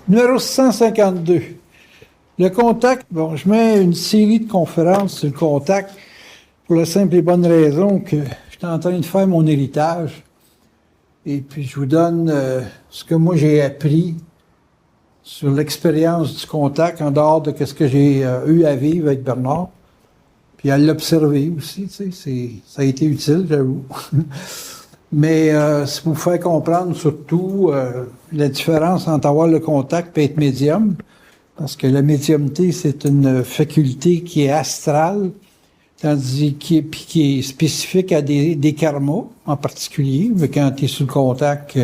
Numéro 152. Le contact, bon, je mets une série de conférences sur le contact pour la simple et bonne raison que je suis en train de faire mon héritage. Et puis, je vous donne ce que moi j'ai appris sur l'expérience du contact en dehors de ce que j'ai eu à vivre avec Bernard. Puis à l'observer aussi, tu sais, ça a été utile, j'avoue. Mais c'est pour vous faire comprendre surtout la différence entre avoir le contact et être médium. Parce que la médiumnité, c'est une faculté qui est astrale, tandis qui est spécifique à des karmas en particulier. Mais quand tu es sous le contact,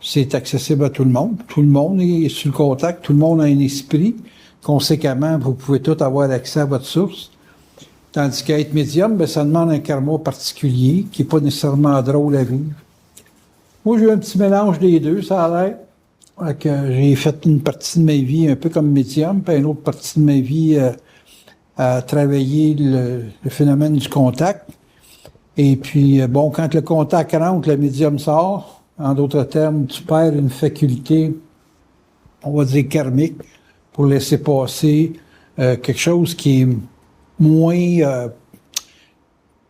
c'est accessible à tout le monde. Tout le monde est sous le contact, tout le monde a un esprit. Conséquemment, vous pouvez tous avoir accès à votre source. Tandis qu'à être médium, ben, ça demande un karma particulier qui n'est pas nécessairement drôle à vivre. Moi, j'ai eu un petit mélange des deux, ça a l'air. J'ai fait une partie de ma vie un peu comme médium, puis une autre partie de ma vie à travailler le phénomène du contact. Et puis, bon, quand le contact rentre, le médium sort. En d'autres termes, tu perds une faculté, on va dire karmique, pour laisser passer quelque chose qui est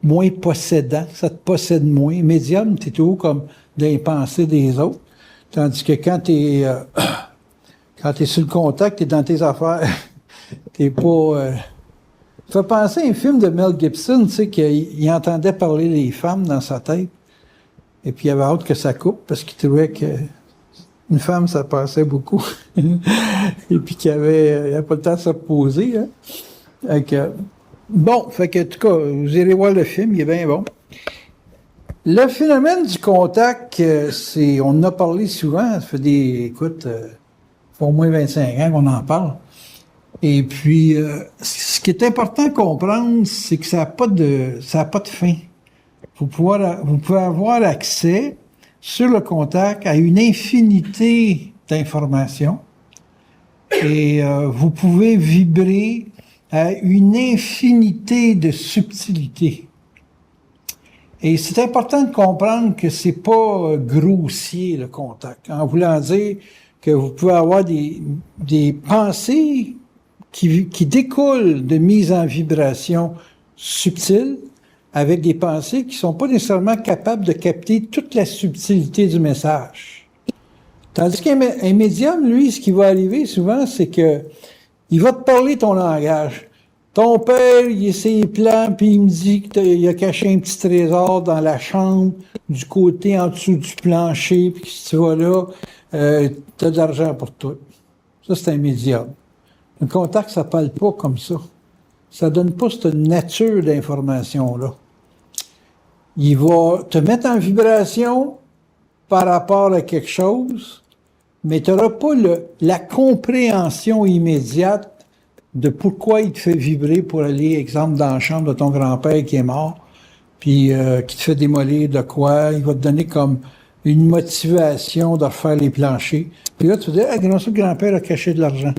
moins possédant, ça te possède moins. Médium, t'es toujours comme dans les pensées des autres. Tandis que quand t'es sur le contact, t'es dans tes affaires. T'es pas... Ça fait penser à un film de Mel Gibson, tu sais, qu'il entendait parler des femmes dans sa tête. Et puis il avait hâte que ça coupe parce qu'il trouvait que une femme, ça passait beaucoup. Et puis qu'il avait pas le temps de se reposer. Hein. Bon, fait que, en tout cas, vous irez voir le film, il est bien bon. Le phénomène du contact, on en a parlé souvent, ça fait écoute, au moins 25 ans qu'on en parle. Et puis, ce qui est important à comprendre, c'est que ça n'a pas de fin. Vous pouvez avoir accès sur le contact à une infinité d'informations et vous pouvez vibrer à une infinité de subtilités. Et c'est important de comprendre que c'est pas grossier, le contact. En voulant dire que vous pouvez avoir des pensées qui découlent de mise en vibration subtile avec des pensées qui sont pas nécessairement capables de capter toute la subtilité du message. Tandis qu'un médium, lui, ce qui va arriver souvent, c'est que il va te parler ton langage. Ton père, il a ses plans, puis il me dit qu'il a caché un petit trésor dans la chambre, du côté en dessous du plancher, puis que si tu vas là, t'as de l'argent pour tout. Ça, c'est un médium. Un contact, ça parle pas comme ça. Ça donne pas cette nature d'information-là. Il va te mettre en vibration par rapport à quelque chose, mais tu n'auras pas la compréhension immédiate de pourquoi il te fait vibrer pour aller, exemple, dans la chambre de ton grand-père qui est mort, puis qui te fait démolir de quoi. Il va te donner comme une motivation de refaire les planchers. Puis là, tu vas dire, ah, non, ça, le grand-père a caché de l'argent.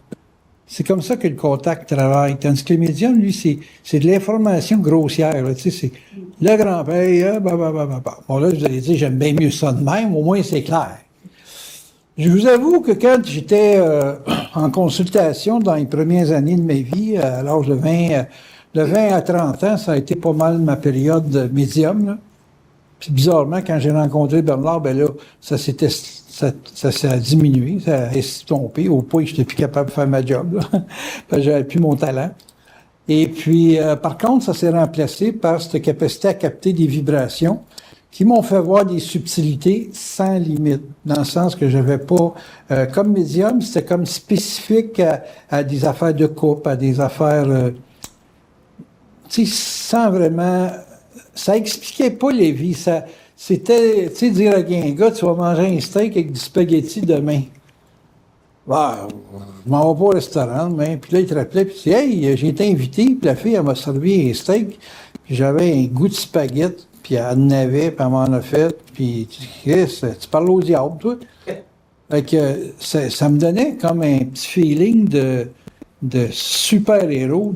C'est comme ça que le contact travaille. Tandis que le médium, lui, c'est de l'information grossière. Là, tu sais, c'est le grand-père, Bon, là, je vous allez dire, j'aime bien mieux ça de même, au moins c'est clair. Je vous avoue que quand j'étais en consultation dans les premières années de ma vie, à l'âge de 20 à 30 ans, ça a été pas mal ma période médium. Là. Puis bizarrement, quand j'ai rencontré Bernard, ben là, ça a diminué, ça a estompé au point que j'étais plus capable de faire ma job. Là, parce que j'avais plus mon talent. Et puis, par contre, ça s'est remplacé par cette capacité à capter des vibrations qui m'ont fait voir des subtilités sans limite, dans le sens que j'avais pas, comme médium, c'était comme spécifique à des affaires de couple, à des affaires, tu sais, sans vraiment, ça expliquait pas les vies, ça, c'était, tu sais, dire à un gars, tu vas manger un steak avec du spaghetti demain. Bah, je m'en vais pas au restaurant, mais puis là, il te rappelait, puis il dit, hey, j'ai été invité, puis la fille, elle m'a servi un steak, puis j'avais un goût de spaghetti. Puis elle en avait, puis elle m'en a fait, puis Chris, tu parles au diable, toi. Fait que ça me donnait comme un petit feeling de super-héros,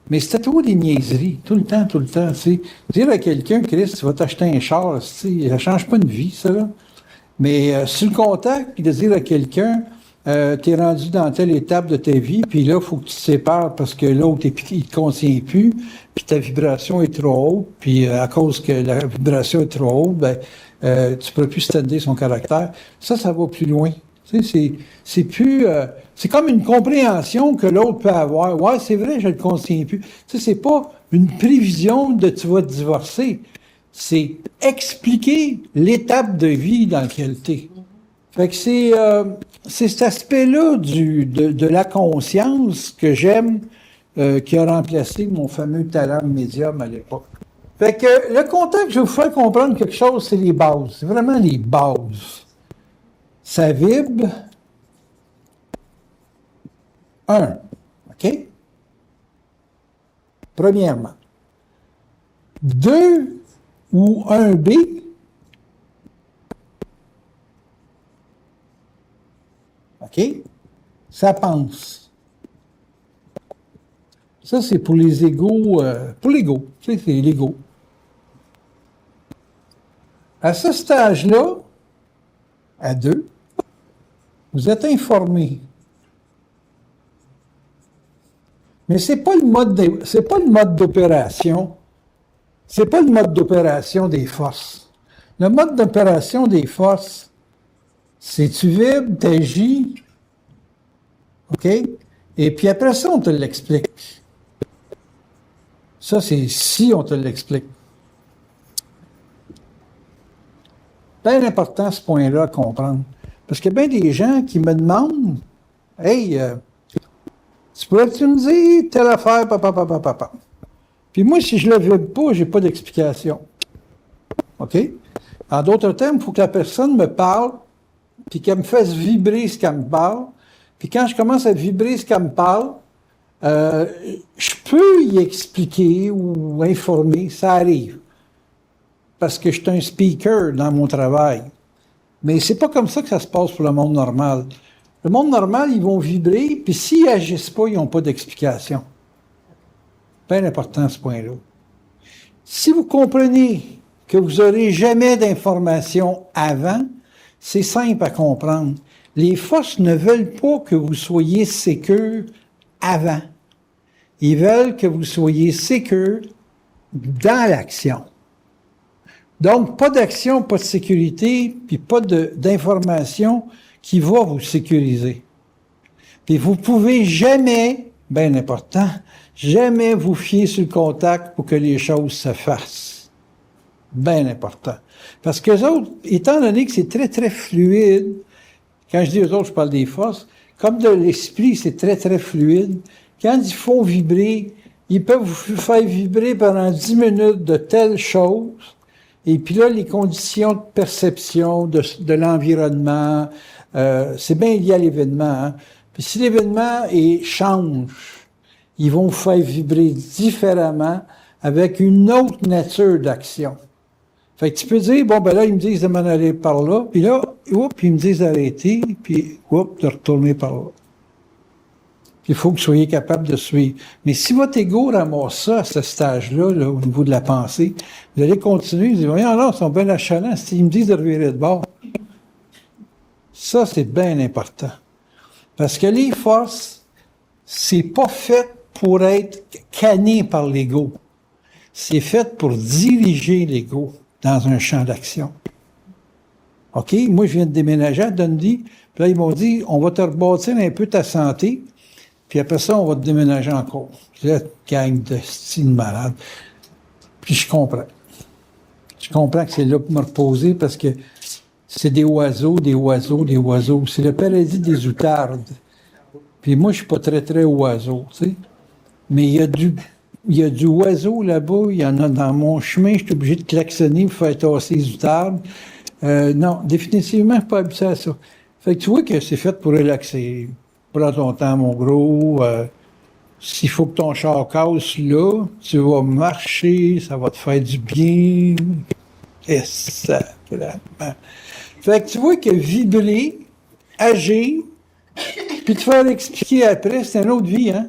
mais c'était trop des niaiseries, tout le temps, tu sais. Dire à quelqu'un, Chris, tu vas t'acheter un char, tu sais, ça change pas une vie, ça, là. Mais sur le contact, de dire à quelqu'un, tu es rendu dans telle étape de ta vie, puis là, il faut que tu te sépares parce que l'autre, il ne te contient plus, puis ta vibration est trop haute, puis à cause que la vibration est trop haute, ben, tu ne peux plus stander son caractère. Ça va plus loin. Tu sais, c'est plus... c'est comme une compréhension que l'autre peut avoir. Ouais, c'est vrai, je ne le contiens plus. Tu sais, c'est pas une prévision de tu vas te divorcer. C'est expliquer l'étape de vie dans laquelle tu es. Fait que c'est cet aspect-là de la conscience que j'aime, qui a remplacé mon fameux talent médium à l'époque. Fait que le contact, je vais vous faire comprendre quelque chose, c'est les bases. C'est vraiment les bases. Ça vibre. 1. OK? Premièrement. 2 ou 1B. OK? Ça pense. Ça, c'est pour les égos. Pour l'ego. Tu sais, c'est l'ego. À ce stage-là, à 2, vous êtes informé. Mais c'est pas le mode d'opération. C'est pas le mode d'opération des forces. Le mode d'opération des forces, c'est tu vibres, t'agis, OK? Et puis après ça, on te l'explique. Ça, c'est si on te l'explique. Bien important ce point-là à comprendre. Parce qu'il y a bien des gens qui me demandent, « Hey, tu pourrais-tu me dire telle affaire, papa. » Puis moi, si je ne le vibre pas, je n'ai pas d'explication. OK? En d'autres termes, il faut que la personne me parle, puis qu'elle me fasse vibrer ce qu'elle me parle. Puis quand je commence à vibrer ce qu'elle me parle, je peux y expliquer ou informer, ça arrive. Parce que je suis un speaker dans mon travail. Mais c'est pas comme ça que ça se passe pour le monde normal. Le monde normal, ils vont vibrer, puis s'ils agissent pas, ils n'ont pas d'explication. Bien important ce point-là. Si vous comprenez que vous n'aurez jamais d'informations avant, c'est simple à comprendre. Les forces ne veulent pas que vous soyez sécure avant. Ils veulent que vous soyez sécure dans l'action. Donc, pas d'action, pas de sécurité, puis pas d'information qui va vous sécuriser. Puis vous pouvez jamais, bien important, jamais vous fier sur le contact pour que les choses se fassent. Bien important. Parce que les autres, étant donné que c'est très, très fluide, quand je dis aux autres, je parle des forces, comme de l'esprit, c'est très, très fluide, quand ils font vibrer, ils peuvent vous faire vibrer pendant 10 minutes de telles choses, et puis là, les conditions de perception de l'environnement, c'est bien lié à l'événement. Hein? Puis si l'événement change, ils vont vous faire vibrer différemment avec une autre nature d'action. Fait que tu peux dire, bon, ben là, ils me disent de m'en aller par là, puis là, ils me disent d'arrêter, puis de retourner par là. Puis il faut que vous soyez capable de suivre. Mais si votre ego ramasse ça à ce stage-là, là, au niveau de la pensée, vous allez continuer, vous allez dire, voyons là, ils sont bien achalants, ils me disent de revirer de bord. Ça, c'est bien important. Parce que les forces, c'est pas fait pour être canné par l'ego. C'est fait pour diriger l'ego dans un champ d'action. OK? Moi, je viens de déménager à Dundee, puis là, ils m'ont dit, on va te rebâtir un peu ta santé, puis après ça, on va te déménager encore. Puis là, gang de style malade. Puis je comprends. Je comprends que c'est là pour me reposer parce que c'est des oiseaux. C'est le paradis des outardes. Puis moi, je suis pas très, très oiseau, tu sais. Mais il y a du oiseau là-bas, il y en a dans mon chemin, je suis obligé de klaxonner pour faire tasser les outardes. Non, définitivement, je suis pas habitué à ça. Fait que tu vois que c'est fait pour relaxer. Prends ton temps, mon gros. S'il faut que ton char casse là, tu vas marcher, ça va te faire du bien. Et ça, vraiment. Fait que tu vois que vibrer, agir, puis te faire expliquer après, c'est une autre vie, hein?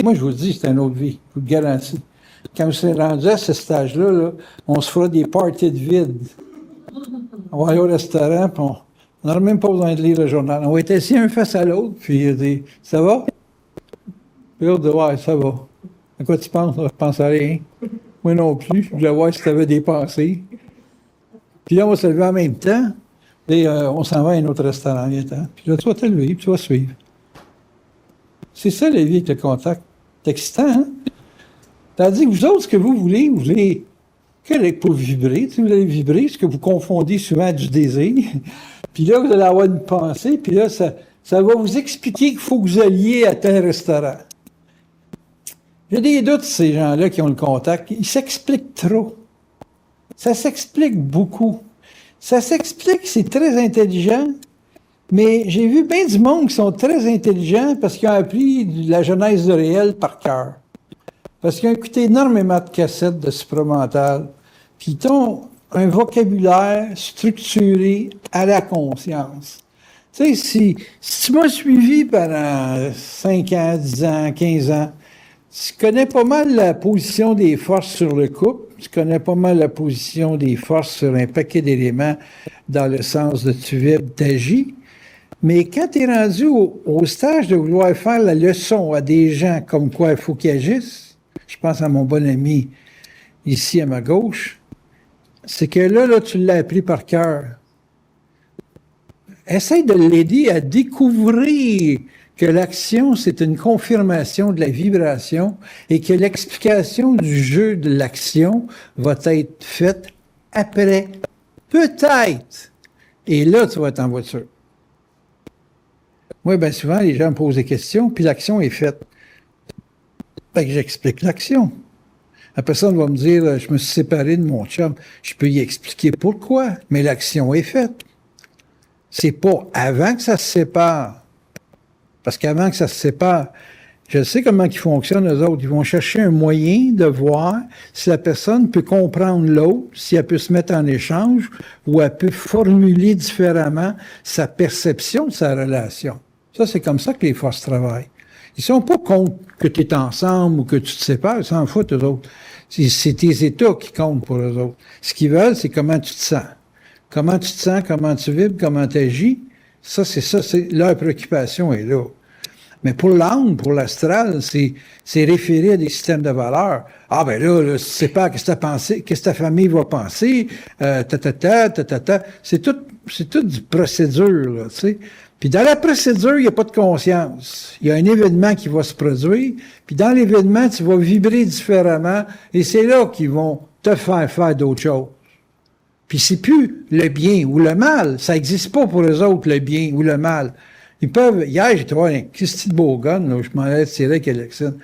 Moi, je vous le dis, c'est une autre vie, je vous le garantis. Quand vous serez rendu à ce stage-là, là, on se fera des parties de vide. On va aller au restaurant, puis On n'aurait même pas besoin de lire le journal. On va être assis un face à l'autre, puis il dit « Ça va? » Puis l'autre dit « Ouais, ça va. » À quoi tu penses? Je pense à rien. Moi non plus. Je voulais voir si tu avais des pensées. Puis là, on va se lever en même temps. Et on s'en va à un autre restaurant. Puis là, tu vas te lever, puis tu vas suivre. C'est ça, la vie avec le contact. C'est excitant, hein? Tandis que vous autres, ce que vous voulez pour vibrer. Tu sais, vous allez vibrer, ce que vous confondez souvent du désir. Puis là, vous allez avoir une pensée, puis là, ça va vous expliquer qu'il faut que vous alliez à tel restaurant. J'ai des doutes, ces gens-là qui ont le contact. Ils s'expliquent trop. Ça s'explique beaucoup. Ça s'explique, c'est très intelligent, mais j'ai vu bien du monde qui sont très intelligents parce qu'ils ont appris la Genèse du réel par cœur. Parce qu'ils ont écouté énormément de cassettes de supramental, puis ils ont un vocabulaire structuré à la conscience. Tu sais, si tu m'as suivi pendant 5 ans, 10 ans, 15 ans, tu connais pas mal la position des forces sur le couple, tu connais pas mal la position des forces sur un paquet d'éléments dans le sens de tu vibres, t'agis, mais quand tu es rendu au stage de vouloir faire la leçon à des gens comme quoi il faut qu'ils agissent, je pense à mon bon ami ici à ma gauche, c'est que là, tu l'as appris par cœur. Essaye de l'aider à découvrir que l'action, c'est une confirmation de la vibration et que l'explication du jeu de l'action va être faite après. Peut-être. Et là, tu vas être en voiture. Moi, bien souvent, les gens me posent des questions, puis l'action est faite. Fait que j'explique l'action. La personne va me dire, je me suis séparé de mon chum. Je peux y expliquer pourquoi, mais l'action est faite. C'est pas avant que ça se sépare. Parce qu'avant que ça se sépare, je sais comment ils fonctionnent, eux autres. Ils vont chercher un moyen de voir si la personne peut comprendre l'autre, si elle peut se mettre en échange, ou elle peut formuler différemment sa perception de sa relation. Ça, c'est comme ça que les forces travaillent. Ils sont pas contre que tu es ensemble ou que tu te sépares, ils s'en foutent, eux autres. C'est tes états qui comptent pour eux autres. Ce qu'ils veulent, c'est comment tu te sens. Comment tu te sens, comment tu vibres, comment tu agis. Ça, c'est leur préoccupation est là. Mais pour l'âme, pour l'astral, c'est référé à des systèmes de valeurs. Ah, ben là, tu sais pas qu'est-ce que ta famille va penser, C'est tout du procédure, là, tu sais. Puis dans la procédure, il n'y a pas de conscience. Il y a un événement qui va se produire, puis dans l'événement, tu vas vibrer différemment, et c'est là qu'ils vont te faire d'autres choses. Puis c'est plus le bien ou le mal. Ça n'existe pas pour eux autres, le bien ou le mal. Ils peuvent... Hier, j'ai trouvé un petit beau gun, là, je m'en allais tirer avec Alexine.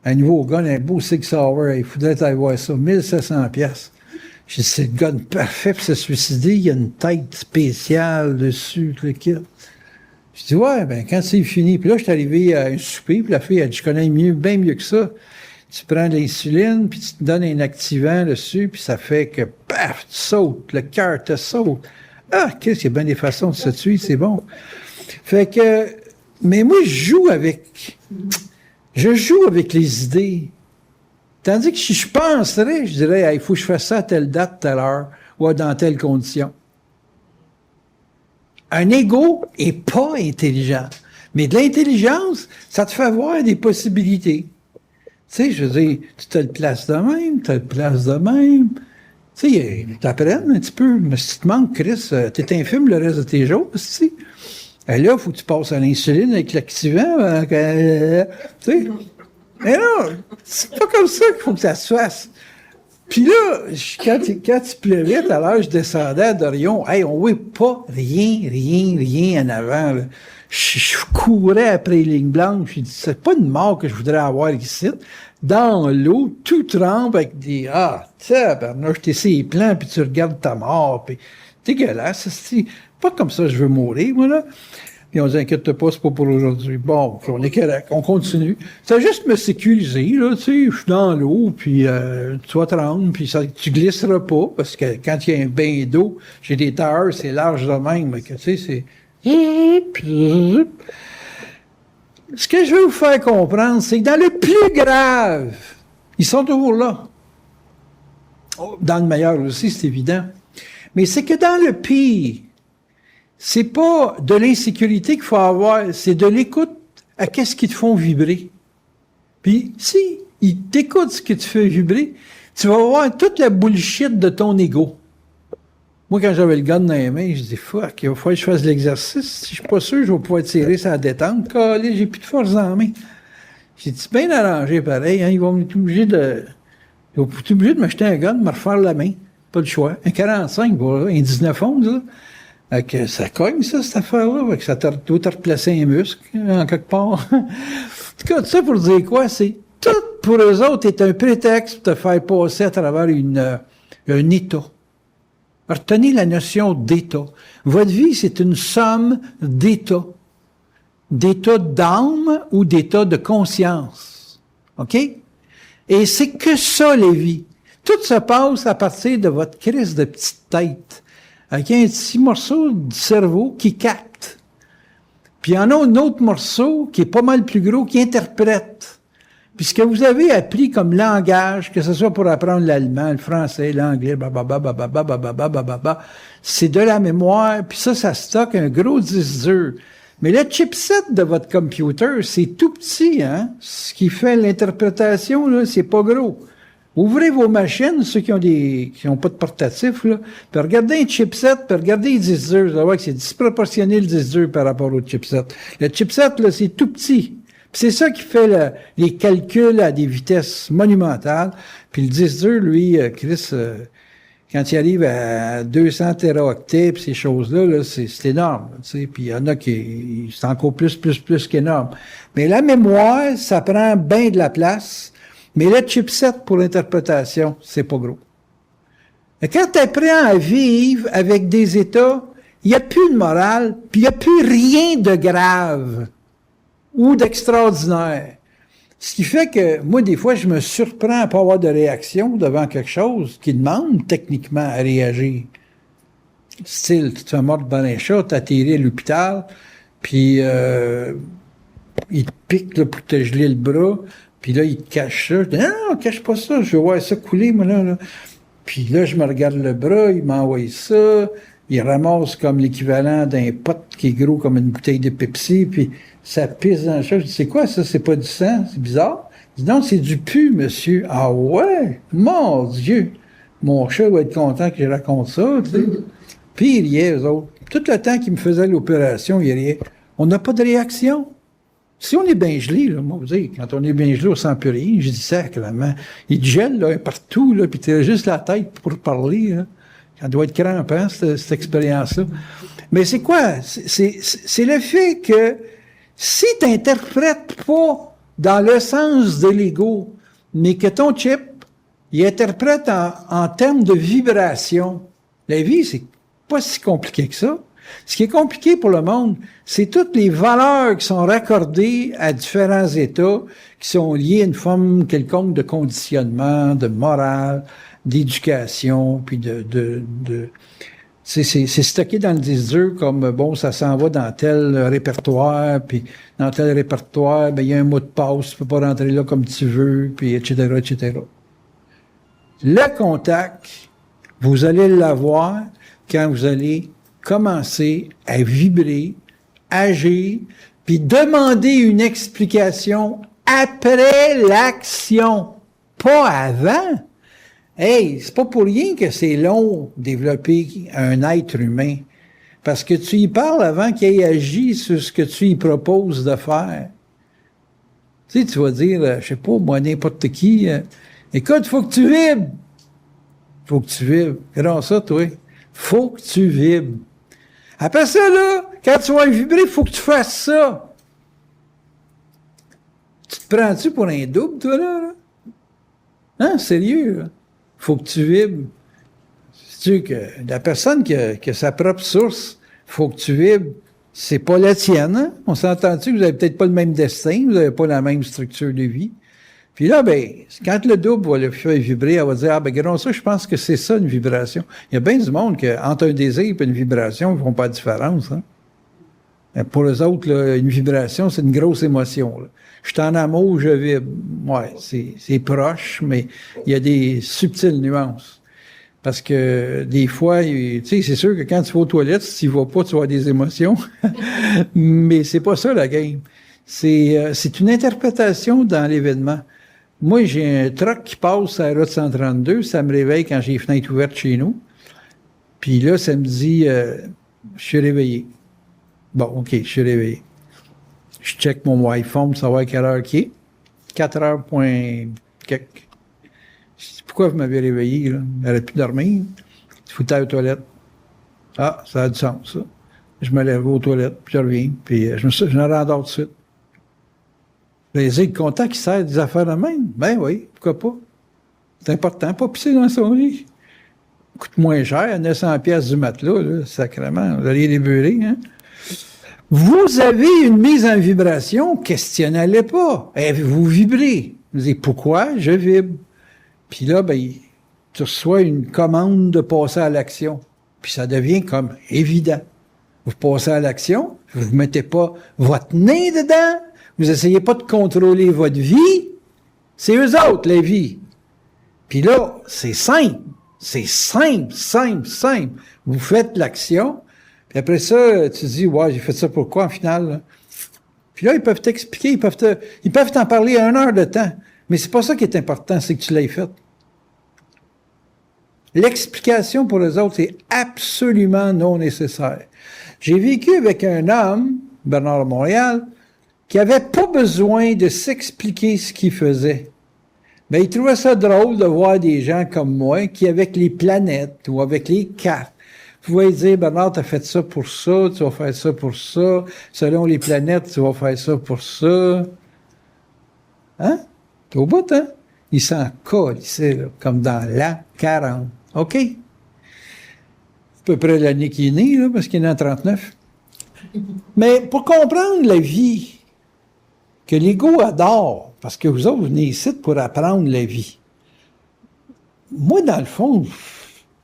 Un nouveau gun, un beau Sig Sauer. Il faudrait aller voir ça. 1700 pièces. J'ai dit, c'est le gun parfait pour se suicider. Il y a une tête spéciale dessus, le kit. Je dis, ouais, ben, quand c'est fini. Puis là, je suis arrivé à un souper, puis la fille a dit, je connais bien mieux que ça. Tu prends de l'insuline, puis tu te donnes un activant dessus, puis ça fait que, paf, tu sautes, le cœur te saute. Ah, qu'est-ce qu'il y a bien des façons de se tuer, c'est bon. Fait que, mais moi, je joue avec les idées. Tandis que si je penserais, je dirais, il faut que je fasse ça à telle date, telle heure, ou dans telle condition. Un ego est pas intelligent. Mais de l'intelligence, ça te fait voir des possibilités. Tu sais, je veux dire, tu te le places de même, tu le places de même. Tu sais, t'apprennes un petit peu. Mais si tu te manques, Chris, t'es infime le reste de tes jours, aussi. Et là, il faut que tu passes à l'insuline avec l'activant. Tu sais. Mais non, c'est pas comme ça qu'il faut que ça se fasse. Puis là, quand tu pleuvais, tout à l'heure, je descendais à Dorion. Hey, on voit pas rien en avant, là. Je courais après les lignes blanches. J'ai dit, c'est pas une mort que je voudrais avoir ici. Dans l'eau, tout trempe avec des... Ah, tabarnouche, t'es sur les plans, puis tu regardes ta mort, puis... Dégueulasse, c'est pas comme ça que je veux mourir, moi, là. Puis on dit, inquiète pas, c'est pas pour aujourd'hui. Bon, on est correct, on continue. Ça juste me sécuriser, là, tu sais, je suis dans l'eau, puis tu vas te rendre, puis ça, tu glisseras pas, parce que quand il y a un bain d'eau, j'ai des tailleurs, c'est large de même, mais que, tu sais, c'est... Ce que je veux vous faire comprendre, c'est que dans le plus grave, ils sont toujours là. Dans le meilleur aussi, c'est évident. Mais c'est que dans le pire, c'est pas de l'insécurité qu'il faut avoir, c'est de l'écoute à qu'est-ce qui te font vibrer. Puis, si il t'écoute ce qui te fait vibrer, tu vas voir toute la bullshit de ton ego. Moi, quand j'avais le gun dans les mains, je dis, fuck, il va falloir que je fasse l'exercice. Si je suis pas sûr, je vais pouvoir tirer ça à détente. Calé, j'ai plus de force dans la main. J'ai dit, bien arrangé, pareil, hein, ils vont être obligés de m'acheter un gun, de me refaire la main. Pas le choix. Un 45, voilà, un 19 11, là. Fait que ça cogne, ça, cette affaire-là. Fait que ça doit te replacer un muscle, en quelque part. En tout cas, tout ça pour dire quoi? C'est tout pour eux autres est un prétexte pour te faire passer à travers un état. Retenez la notion d'état. Votre vie, c'est une somme d'états. D'états d'âme ou d'états de conscience. OK? Et c'est que ça, les vies. Tout se passe à partir de votre crise de petite tête, avec un petit morceau du cerveau qui capte. Puis il y en a un autre morceau qui est pas mal plus gros, qui interprète. Puis ce que vous avez appris comme langage, que ce soit pour apprendre l'allemand, le français, l'anglais, c'est de la mémoire, puis ça stocke un gros disque dur. Mais le chipset de votre computer, c'est tout petit, hein? Ce qui fait l'interprétation, là, c'est pas gros. Ouvrez vos machines, ceux qui ont pas de portatif, là, puis regardez un chipset, puis regardez les disques durs, vous allez voir que c'est disproportionné le disque dur par rapport au chipset. Le chipset, là, c'est tout petit. Puis c'est ça qui fait les calculs à des vitesses monumentales. Puis le disque dur, lui, Chris, quand il arrive à 200 téraoctets, puis ces choses-là, là, c'est énorme. Tu sais. Puis il y en a qui c'est encore plus qu'énorme. Mais la mémoire, ça prend bien de la place. Mais le chipset pour l'interprétation, c'est pas gros. Et quand tu apprends à vivre avec des états, il n'y a plus de morale, puis il n'y a plus rien de grave ou d'extraordinaire. Ce qui fait que, moi, des fois, je me surprends à pas avoir de réaction devant quelque chose qui demande techniquement à réagir. Style, tu te fais mordre dans un chat, t'as tiré à l'hôpital, puis il te pique là, pour te geler le bras, puis là, il te cache ça. Je dis, non, cache pas ça, je vais voir ça couler, moi, là. Puis là, je me regarde le bras, il m'envoie ça, il ramasse comme l'équivalent d'un pot qui est gros comme une bouteille de Pepsi, puis ça pisse dans le chat. Je dis, c'est quoi ça? C'est pas du sang? C'est bizarre. Je dis, non, c'est du pu, monsieur. Ah ouais? Mon Dieu! Mon chat va être content que je raconte ça, tu sais. Puis il riait, eux autres. Tout le temps qu'il me faisait l'opération, il riait. On n'a pas de réaction. Si on est bien gelé, là, moi, vous dites, quand on est bien gelé, on sent plus rien. Je dis ça, clairement. Il te gèle, là, partout, là, puis t'as juste la tête pour parler, là. Ça doit être crampant, cette expérience-là. Mais c'est quoi? C'est le fait que si t'interprètes pas dans le sens de l'ego, mais que ton chip, il interprète en termes de vibration, la vie, c'est pas si compliqué que ça. Ce qui est compliqué pour le monde, c'est toutes les valeurs qui sont raccordées à différents états, qui sont liées à une forme quelconque de conditionnement, de morale, d'éducation, puis c'est stocké dans le disque dur comme, bon, ça s'en va dans tel répertoire, puis dans tel répertoire, ben, il y a un mot de passe, tu peux pas rentrer là comme tu veux, puis etc., etc. Le contact, vous allez l'avoir quand vous allez commencer à vibrer, agir, puis demander une explication après l'action, pas avant. Hey, c'est pas pour rien que c'est long développer un être humain, parce que tu y parles avant qu'il ait agi sur ce que tu y proposes de faire. Tu sais, tu vas dire, je sais pas, moi, n'importe qui, écoute, faut que tu vibres. Faut que tu vibres. Regarde ça, toi. Faut que tu vibres. Après ça, là, quand tu vas vibrer, il faut que tu fasses ça. Tu te prends-tu pour un double, toi, là? Hein, sérieux, là? Faut que tu vibres. C'est-tu que la personne qui a sa propre source, faut que tu vibres, c'est pas la tienne, hein? On s'entend-tu que vous avez peut-être pas le même destin, vous avez pas la même structure de vie. Puis là, ben, quand le double va le faire vibrer, elle va dire, ah, ben, regarde ça, je pense que c'est ça, une vibration. Il y a bien du monde qu'entre un désir et une vibration, ils font pas de différence, hein. Pour les autres, là, une vibration, c'est une grosse émotion, là. Je suis en amour, je vibre. Ouais, c'est proche, mais il y a des subtiles nuances. Parce que des fois, tu sais, c'est sûr que quand tu vas aux toilettes, si tu vas pas, tu vas avoir des émotions. Mais c'est pas ça la game. C'est une interprétation dans l'événement. Moi, j'ai un truck qui passe à la route 132, ça me réveille quand j'ai les fenêtres ouvertes chez nous. Puis là, ça me dit, je suis réveillé. Bon, OK, je suis réveillé. Je check mon iPhone pour savoir quelle heure qui est. 4 heures point quelques. Je dis, pourquoi vous m'avez réveillé, là? J'aurais pu dormir. Je foutais aux toilettes. Ah, ça a du sens, ça. Je me lève aux toilettes, puis je reviens, puis je me rendors tout de suite. Les aides de contact qui servent des affaires de même? Ben oui, pourquoi pas? C'est important, pas pisser dans son lit. Coûte moins cher, 900 pièces du matelas, là, sacrément. Vous allez les beurrer, hein? Vous avez une mise en vibration, questionnez-les pas. Vous vibrez. Vous dites, pourquoi je vibre? Puis là, ben, tu reçois une commande de passer à l'action. Puis ça devient comme évident. Vous passez à l'action, vous ne mettez pas votre nez dedans, vous n'essayez pas de contrôler votre vie, c'est eux autres, la vie. Puis là, c'est simple. C'est simple, simple, simple. Vous faites l'action, puis après ça, tu te dis, ouais, j'ai fait ça pourquoi en final? Là? Puis là, ils peuvent t'expliquer, ils peuvent t'en parler 1 heure de temps. Mais c'est pas ça qui est important, c'est que tu l'aies fait. L'explication pour les autres est absolument non nécessaire. J'ai vécu avec un homme, Bernard de Montréal, qui avait pas besoin de s'expliquer ce qu'il faisait. Mais il trouvait ça drôle de voir des gens comme moi qui, avec les planètes ou avec les cartes, pouvaient dire, Bernard, t'as fait ça pour ça, tu vas faire ça pour ça, selon les planètes, tu vas faire ça pour ça. Hein? T'es au bout, hein? Il s'en colle, ici, là, comme dans l'an 40. OK? À peu près l'année qu'il est né, là, parce qu'il est né en 39. Mais pour comprendre la vie, que l'ego adore, parce que vous autres, vous venez ici pour apprendre la vie. Moi, dans le fond,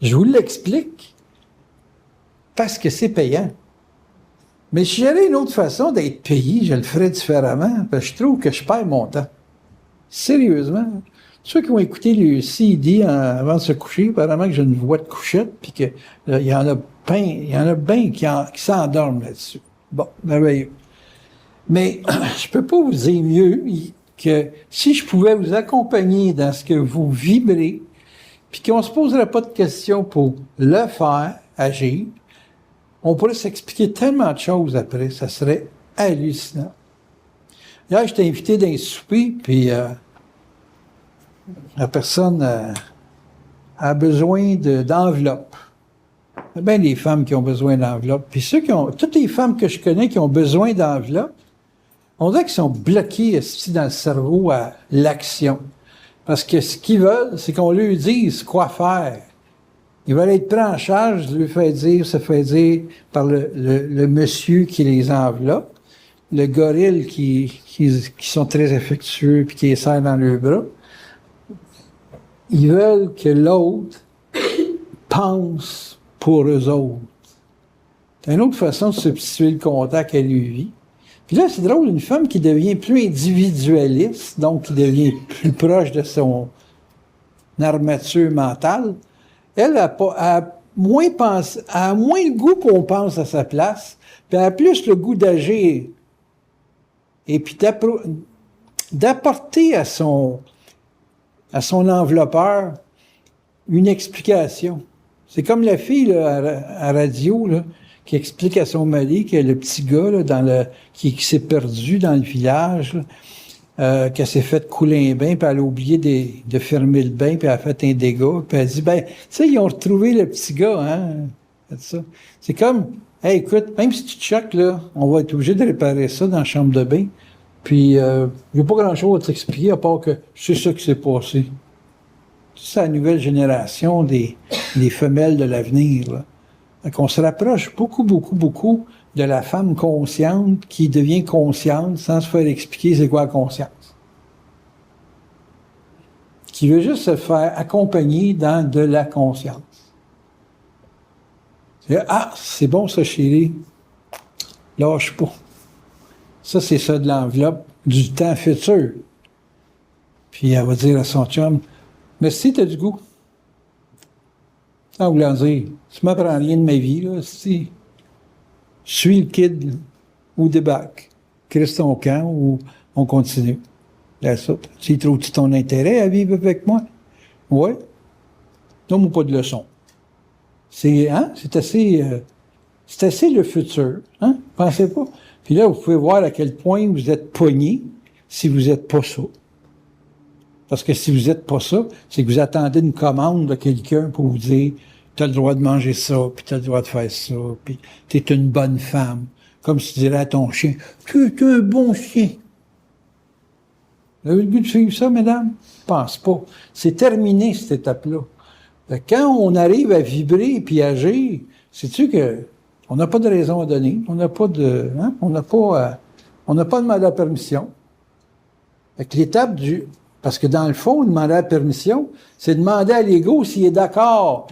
je vous l'explique parce que c'est payant. Mais si j'avais une autre façon d'être payé, je le ferais différemment, parce que je trouve que je perds mon temps. Sérieusement. Ceux qui ont écouté le CD avant de se coucher, apparemment que j'ai une voix de couchette, puis que il y en a bien qui s'endorment là-dessus. Bon, merveilleux. Mais je peux pas vous dire mieux que si je pouvais vous accompagner dans ce que vous vibrez, puis qu'on se poserait pas de questions pour le faire, agir, on pourrait s'expliquer tellement de choses après, ça serait hallucinant. Hier, j'étais invité d'un souper, puis la personne a besoin d'enveloppe. Il y a bien des femmes qui ont besoin d'enveloppe. Puis toutes les femmes que je connais qui ont besoin d'enveloppe, on dirait qu'ils sont bloqués dans le cerveau à l'action. Parce que ce qu'ils veulent, c'est qu'on leur dise quoi faire. Ils veulent être pris en charge, se fait dire par le monsieur qui les enveloppe, le gorille qui sont très affectueux puis qui les serrent dans leurs bras. Ils veulent que l'autre pense pour eux autres. C'est une autre façon de substituer le contact à leur vie. Puis là, c'est drôle, une femme qui devient plus individualiste, donc qui devient plus proche de son armature mentale, elle a moins le goût qu'on pense à sa place, puis elle a plus le goût d'agir. Et puis d'apporter à son enveloppeur une explication. C'est comme la fille là, à radio là, qui explique à son mari que le petit gars là, qui s'est perdu dans le village, qu'elle s'est fait couler un bain, puis elle a oublié de fermer le bain, puis elle a fait un dégât, puis elle dit, ben, tu sais, ils ont retrouvé le petit gars, hein. C'est comme, hey, écoute, même si tu te choques, là, on va être obligé de réparer ça dans la chambre de bain, puis il n'y a pas grand-chose à t'expliquer, à part que c'est ça qui s'est passé. C'est la nouvelle génération des femelles de l'avenir, là. Donc, on se rapproche beaucoup, beaucoup, beaucoup de la femme consciente qui devient consciente sans se faire expliquer c'est quoi la conscience. Qui veut juste se faire accompagner dans de la conscience. Ah, c'est bon ça, chérie. Lâche pas. Ça, c'est ça de l'enveloppe du temps futur. Puis elle va dire à son chum, merci, t'as du goût. En voulant dire, tu m'apprends rien de ma vie, là, si je suis le kid ou débarque, crisse ton camp ou on continue. Là, ça. Tu trouves-tu ton intérêt à vivre avec moi? Oui. Donne-moi pas de leçon. C'est assez le futur, hein? Pensez pas. Puis là, vous pouvez voir à quel point vous êtes pogné si vous n'êtes pas ça. Parce que si vous n'êtes pas ça, c'est que vous attendez une commande de quelqu'un pour vous dire tu as le droit de manger ça, puis tu as le droit de faire ça, puis tu es une bonne femme. Comme si tu dirais à ton chien, tu es un bon chien. Vous avez le goût de suivre ça, mesdames? Je pense pas. C'est terminé, cette étape-là. Quand on arrive à vibrer puis agir, sais-tu que on n'a pas de raison à donner, on n'a pas de, hein? On n'a pas demandé la permission. Fait que l'étape parce que dans le fond, demander la permission, c'est demander à l'ego s'il est d'accord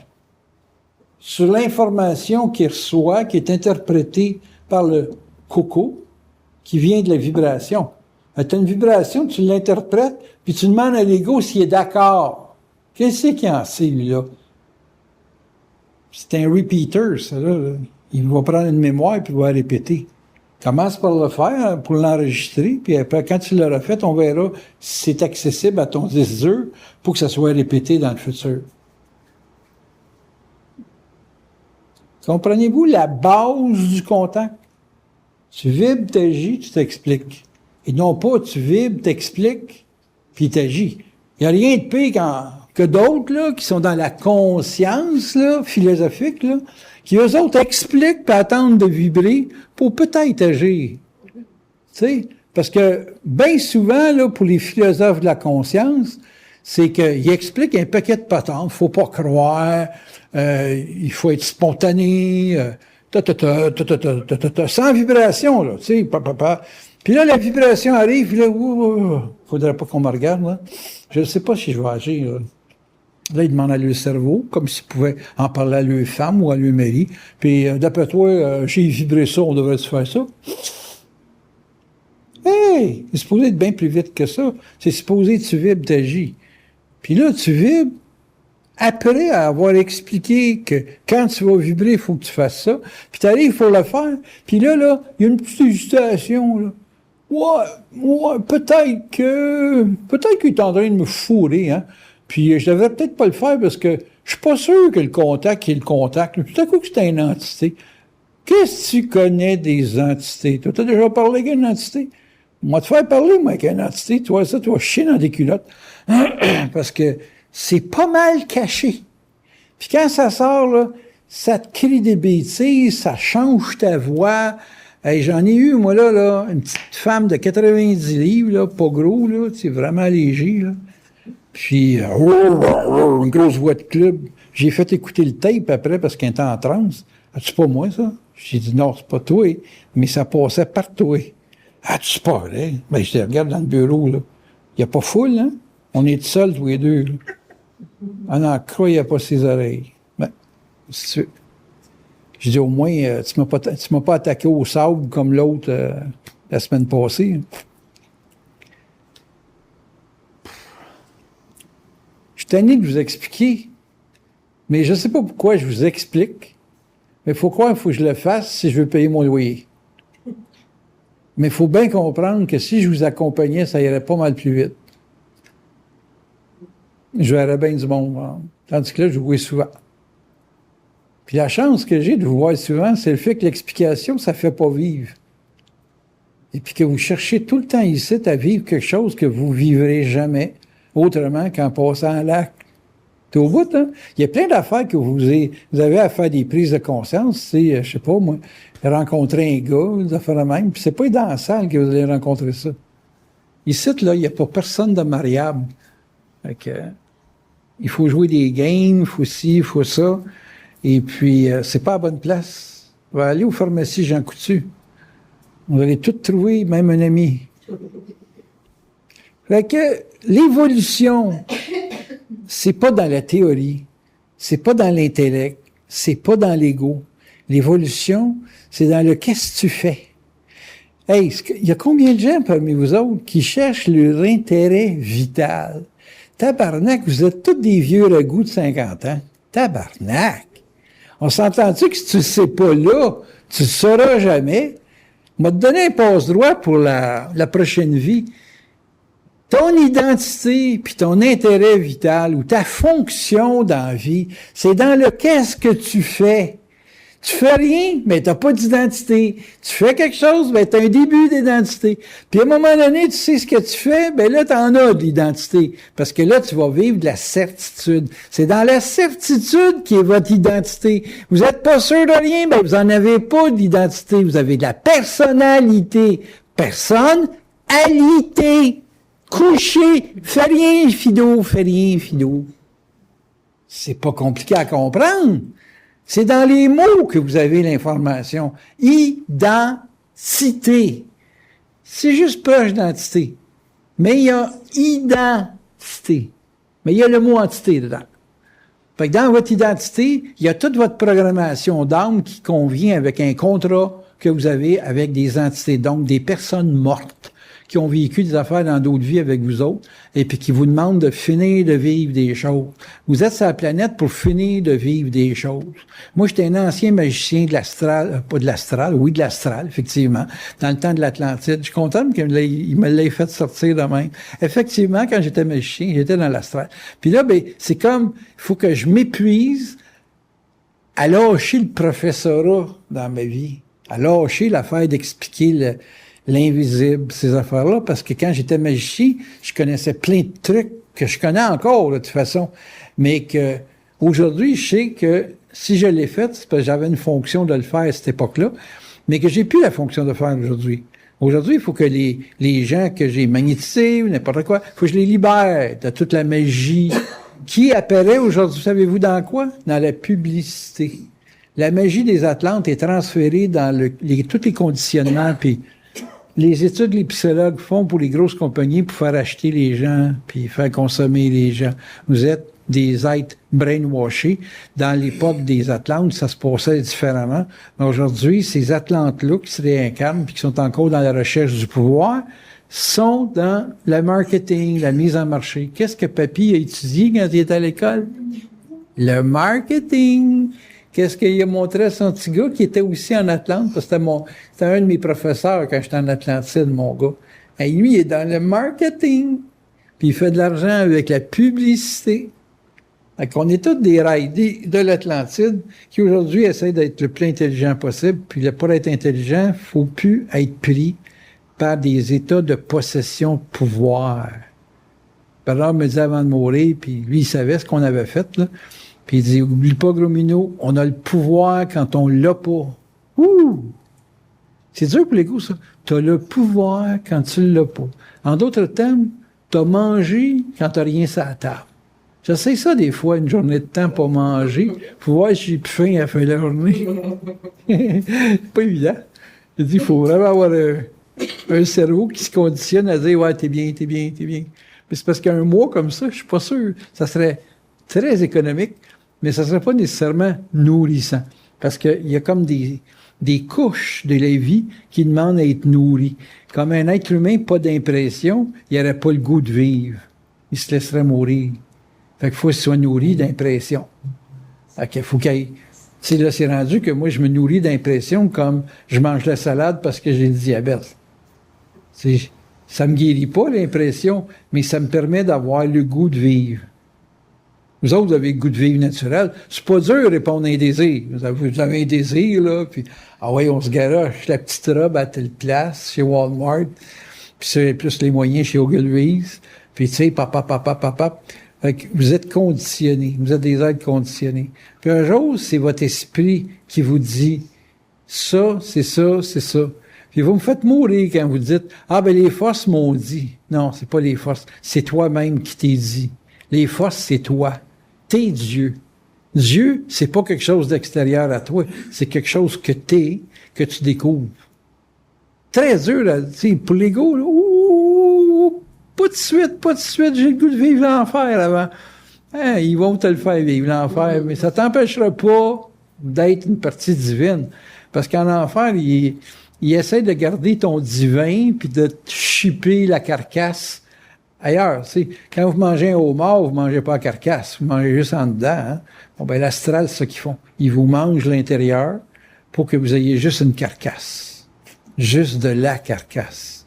sur l'information qu'il reçoit, qui est interprétée par le coco, qui vient de la vibration. Tu as une vibration, tu l'interprètes, puis tu demandes à l'ego s'il est d'accord. Qu'est-ce qu'il en sait, lui-là? C'est un repeater, ça, là. Il va prendre une mémoire, puis il va répéter. Commence par le faire, pour l'enregistrer, puis après, quand tu l'auras fait, on verra si c'est accessible à ton désir pour que ça soit répété dans le futur. Comprenez-vous la base du contact? Tu vibres, t'agis, tu t'expliques. Et non pas tu vibres, t'expliques, puis t'agis. Il n'y a rien de pire que d'autres, là, qui sont dans la conscience, là, philosophique, là, qui eux autres expliquent puis attendent de vibrer pour peut-être agir. Tu sais? Parce que, bien souvent, là, pour les philosophes de la conscience, c'est qu'ils expliquent un paquet de patentes. Faut pas croire, il faut être spontané, sans vibration, là, tu sais, Puis là, la vibration arrive, puis là, faudrait pas qu'on me regarde, là. Je ne sais pas si je vais agir, là. Là, ils demandent à leur cerveau, comme s'ils pouvaient en parler à leur femme ou à leur mari. Puis, d'après toi, j'ai vibré ça, on devrait se faire ça. Hey! C'est supposé être bien plus vite que ça. C'est supposé que tu vibres, t'agis. Puis là, tu vibres, après avoir expliqué que quand tu vas vibrer, il faut que tu fasses ça. Puis t'arrives pour le faire. Puis là, il y a une petite hésitation, là. Ouais, peut-être qu'il est en train de me fourrer, hein. Puis je devrais peut-être pas le faire parce que je suis pas sûr que le contact est le contact. Tout à coup que c'est une entité. Qu'est-ce que tu connais des entités? Toi, t'as déjà parlé avec une entité? Moi, te faire parler, moi, avec une entité, tu vas chier dans des culottes. Parce que c'est pas mal caché. Puis quand ça sort, là, ça te crie des bêtises, ça change ta voix. Hey, j'en ai eu, moi, là, une petite femme de 90 livres, là, pas gros, là, c'est vraiment léger, là. Puis, une grosse voix de club. J'ai fait écouter le tape après parce qu'elle était en transe. As-tu pas moi, ça? J'ai dit, non, c'est pas toi, mais ça passait par toi. As-tu pas vrai? Ben, je te regarde dans le bureau, là. Il n'y a pas foule, hein? On est seuls, tous les deux, là. On n'en croyait pas ses oreilles. Ben, si tu... Je dis, au moins, tu m'as pas attaqué au sable comme l'autre la semaine passée. Je suis tanné de vous expliquer, mais je ne sais pas pourquoi je vous explique, mais il faut croire qu'il faut que je le fasse si je veux payer mon loyer. Mais il faut bien comprendre que si je vous accompagnais, ça irait pas mal plus vite. Je verrais bien du monde, hein. Tandis que là, je vous vois souvent. Puis la chance que j'ai de vous voir souvent, c'est le fait que l'explication, ça ne fait pas vivre. Et puis que vous cherchez tout le temps ici à vivre quelque chose que vous ne vivrez jamais autrement qu'en passant à l'acte. T'es au bout, hein? Il y a plein d'affaires que vous avez à faire des prises de conscience. C'est, je sais pas, moi, rencontrer un gars, des affaires de même, puis c'est pas dans la salle que vous allez rencontrer ça. Ici, là, il n'y a pas personne de mariable. Fait que, il faut jouer des games, il faut ci, il faut ça. Et puis, c'est pas à bonne place. On va aller aux pharmacies Jean Coutu. On va aller tout trouver, même un ami. Fait que l'évolution, c'est pas dans la théorie, c'est pas dans l'intellect, c'est pas dans l'ego. L'évolution, c'est dans le qu'est-ce que tu fais. Hey, il y a combien de gens parmi vous autres qui cherchent leur intérêt vital? Tabarnak, vous êtes tous des vieux ragoûts de 50 ans. Tabarnak! On s'entend-tu que si tu le sais pas là, tu le sauras jamais? M'a donné un passe-droit pour la prochaine vie. Ton identité, puis ton intérêt vital, ou ta fonction dans la vie, c'est dans le qu'est-ce que tu fais. Tu fais rien, mais t'as pas d'identité. Tu fais quelque chose, ben t'as un début d'identité. Puis à un moment donné, tu sais ce que tu fais, ben là, t'en as de l'identité. Parce que là, tu vas vivre de la certitude. C'est dans la certitude qui est votre identité. Vous êtes pas sûr de rien, ben vous en avez pas d'identité. Vous avez de la personnalité. Personne-alité. Couché. Fais rien, Fido. Fais rien, Fido. C'est pas compliqué à comprendre. C'est dans les mots que vous avez l'information. Identité. C'est juste proche d'identité. Mais il y a identité. Mais il y a le mot entité dedans. Fait que dans votre identité, il y a toute votre programmation d'âme qui convient avec un contrat que vous avez avec des entités. Donc, des personnes mortes qui ont vécu des affaires dans d'autres vies avec vous autres, et puis qui vous demandent de finir de vivre des choses. Vous êtes sur la planète pour finir de vivre des choses. Moi, j'étais un ancien magicien de l'astral, pas de l'astral, oui, de l'astral, effectivement, dans le temps de l'Atlantide. Je suis content qu'il me l'ait fait sortir de même. Effectivement, quand j'étais magicien, j'étais dans l'astral. Puis là, ben, c'est comme, il faut que je m'épuise à lâcher le professorat dans ma vie, à lâcher l'affaire d'expliquer l'invisible, ces affaires-là, parce que quand j'étais magicien, je connaissais plein de trucs que je connais encore, de toute façon, mais que aujourd'hui, je sais que si je l'ai fait, c'est parce que j'avais une fonction de le faire à cette époque-là, mais que j'ai plus la fonction de le faire aujourd'hui. Aujourd'hui, il faut que les gens que j'ai magnétisés ou n'importe quoi, il faut que je les libère de toute la magie qui apparaît aujourd'hui, savez-vous dans quoi? Dans la publicité. La magie des Atlantes est transférée dans tous les conditionnements, puis les études que les psychologues font pour les grosses compagnies pour faire acheter les gens puis faire consommer les gens. Vous êtes des êtres brainwashés. Dans l'époque des Atlantes, ça se passait différemment. Mais aujourd'hui, ces Atlantes-là qui se réincarnent puis qui sont encore dans la recherche du pouvoir sont dans le marketing, la mise en marché. Qu'est-ce que Papy a étudié quand il était à l'école? Le marketing. Qu'est-ce qu'il a montré à son petit gars qui était aussi en Atlante? Parce que c'était un de mes professeurs quand j'étais en Atlantide, mon gars. Et lui, il est dans le marketing. Puis il fait de l'argent avec la publicité. Fait qu'on est tous des raidés de l'Atlantide qui aujourd'hui essaient d'être le plus intelligent possible. Puis pour être intelligent, il faut plus être pris par des états de possession de pouvoir. Bernard me disait avant de mourir, puis lui, il savait ce qu'on avait fait, là. Puis il dit, oublie pas, gros minou, on a le pouvoir quand on l'a pas. Ouh! C'est dur pour l'ego, ça. T'as le pouvoir quand tu l'as pas. En d'autres termes, t'as mangé quand t'as rien sur la table. J'essaie ça des fois, une journée de temps pour manger, pour voir si j'ai plus faim à la fin de la journée. C'est pas évident. Je dis, il faut vraiment avoir un cerveau qui se conditionne à dire, ouais, t'es bien. Mais c'est parce qu'un mois comme ça, je suis pas sûr. Ça serait très économique, mais ça serait pas nécessairement nourrissant. Parce qu'il y a comme des couches de la vie qui demandent à être nourries. Comme un être humain, pas d'impression, il n'aurait pas le goût de vivre. Il se laisserait mourir. Fait qu'il faut qu'il soit nourri d'impression. Fait qu'il faut qu'il... C'est là, c'est rendu que moi, je me nourris d'impression comme je mange la salade parce que j'ai le diabète. Ça me guérit pas, l'impression, mais ça me permet d'avoir le goût de vivre. Vous autres, vous avez le goût de vivre naturel. C'est pas dur de répondre à un désir. Vous avez un désir, là, puis ah ouais, on se garoche la petite robe à telle place, chez Walmart, puis c'est plus les moyens chez Ogilvy's, puis tu sais, papa. Fait que vous êtes conditionnés. Vous êtes des êtres conditionnés. Puis un jour, c'est votre esprit qui vous dit ça, c'est ça, c'est ça. Puis vous me faites mourir quand vous dites ah ben les forces m'ont dit. Non, c'est pas les forces, c'est toi-même qui t'es dit. Les forces, c'est toi. T'es Dieu. Dieu, c'est pas quelque chose d'extérieur à toi, c'est quelque chose que t'es, que tu découvres. Très dur à dire. Pour l'ego, pas de suite, j'ai le goût de vivre l'enfer avant. Hein, ils vont te le faire vivre, l'enfer, mais ça t'empêchera pas d'être une partie divine. Parce qu'en enfer, il essaie de garder ton divin, puis de te chipper la carcasse ailleurs. Tu sais. Quand vous mangez un homard, vous ne mangez pas la carcasse, vous mangez juste en dedans. Hein? Bon, ben l'astral, c'est ça qu'ils font. Ils vous mangent l'intérieur pour que vous ayez juste une carcasse. Juste de la carcasse.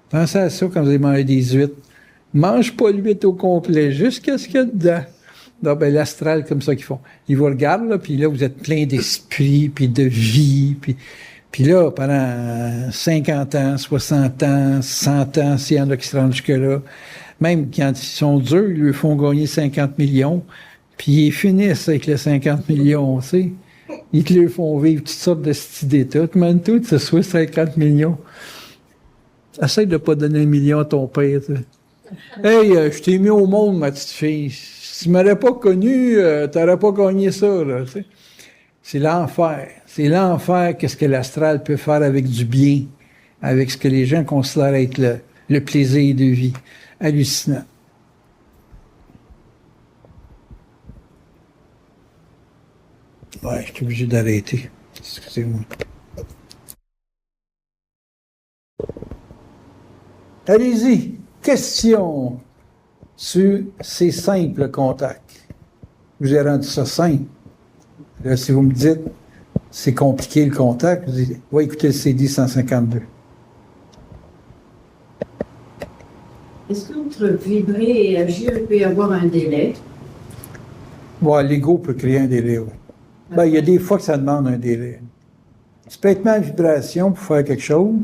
Pensez à ça quand vous allez manger des huîtres. Mange pas l'huître au complet, juste ce qu'il y a dedans. Non, ben l'astral, comme ça qu'ils font. Ils vous regardent, là, puis là, vous êtes plein d'esprit, puis de vie, puis là, pendant 50 ans, 60 ans, 100 ans, s'il y en a qui se rendent jusque-là, même quand ils sont durs, ils lui font gagner 50 millions, puis ils finissent avec les 50 millions, tu sais. Ils te le font vivre toutes sortes de styles d'État. Tu demandes tout, ce soit 50 millions. Essaye de pas donner 1 million à ton père, tu sais. Hey, je t'ai mis au monde, ma petite fille. Si tu m'aurais pas connu, t'aurais pas gagné ça, là, tu sais. C'est l'enfer. C'est l'enfer qu'est-ce que l'astral peut faire avec du bien, avec ce que les gens considèrent être le plaisir de vie. Hallucinant. Ouais, je suis obligé d'arrêter. Excusez-moi. Allez-y. Question sur ces simples contacts. Je vous ai rendu ça simple. Là, si vous me dites c'est compliqué le contact, vous dites, va écouter le CD 152. Est-ce qu'entre vibrer et agir, il peut y avoir un délai? Bon, l'ego peut créer un délai, oui. Ben, il y a des fois que ça demande un délai. Tu peux être mal en vibration pour faire quelque chose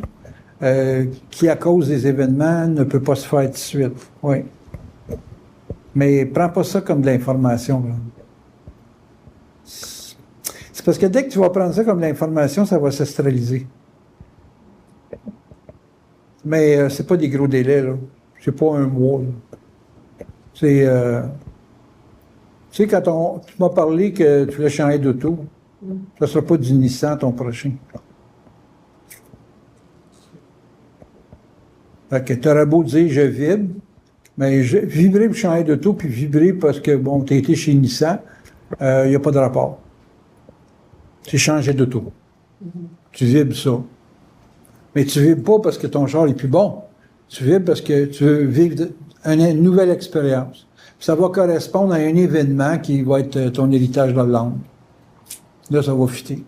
qui, à cause des événements, ne peut pas se faire tout de suite. Oui. Mais prends pas ça comme de l'information, là. C'est parce que dès que tu vas prendre ça comme de l'information, ça va s'astraliser. Mais c'est pas des gros délais, là. C'est pas un mois, là. C'est... tu sais, quand tu m'as parlé que tu voulais changer d'auto, ça sera pas du Nissan ton prochain. Fait que t'aurais beau dire je vibre, mais vibrer pour changer d'auto, puis vibrer parce que, bon, t'as été chez Nissan, il n'y a pas de rapport. C'est changer d'auto. Tu vibres ça. Mais tu vibres pas parce que ton char est plus bon. Tu vibres parce que tu veux vivre une nouvelle expérience. Puis ça va correspondre à un événement qui va être ton héritage de l'âme. Là, ça va fitter.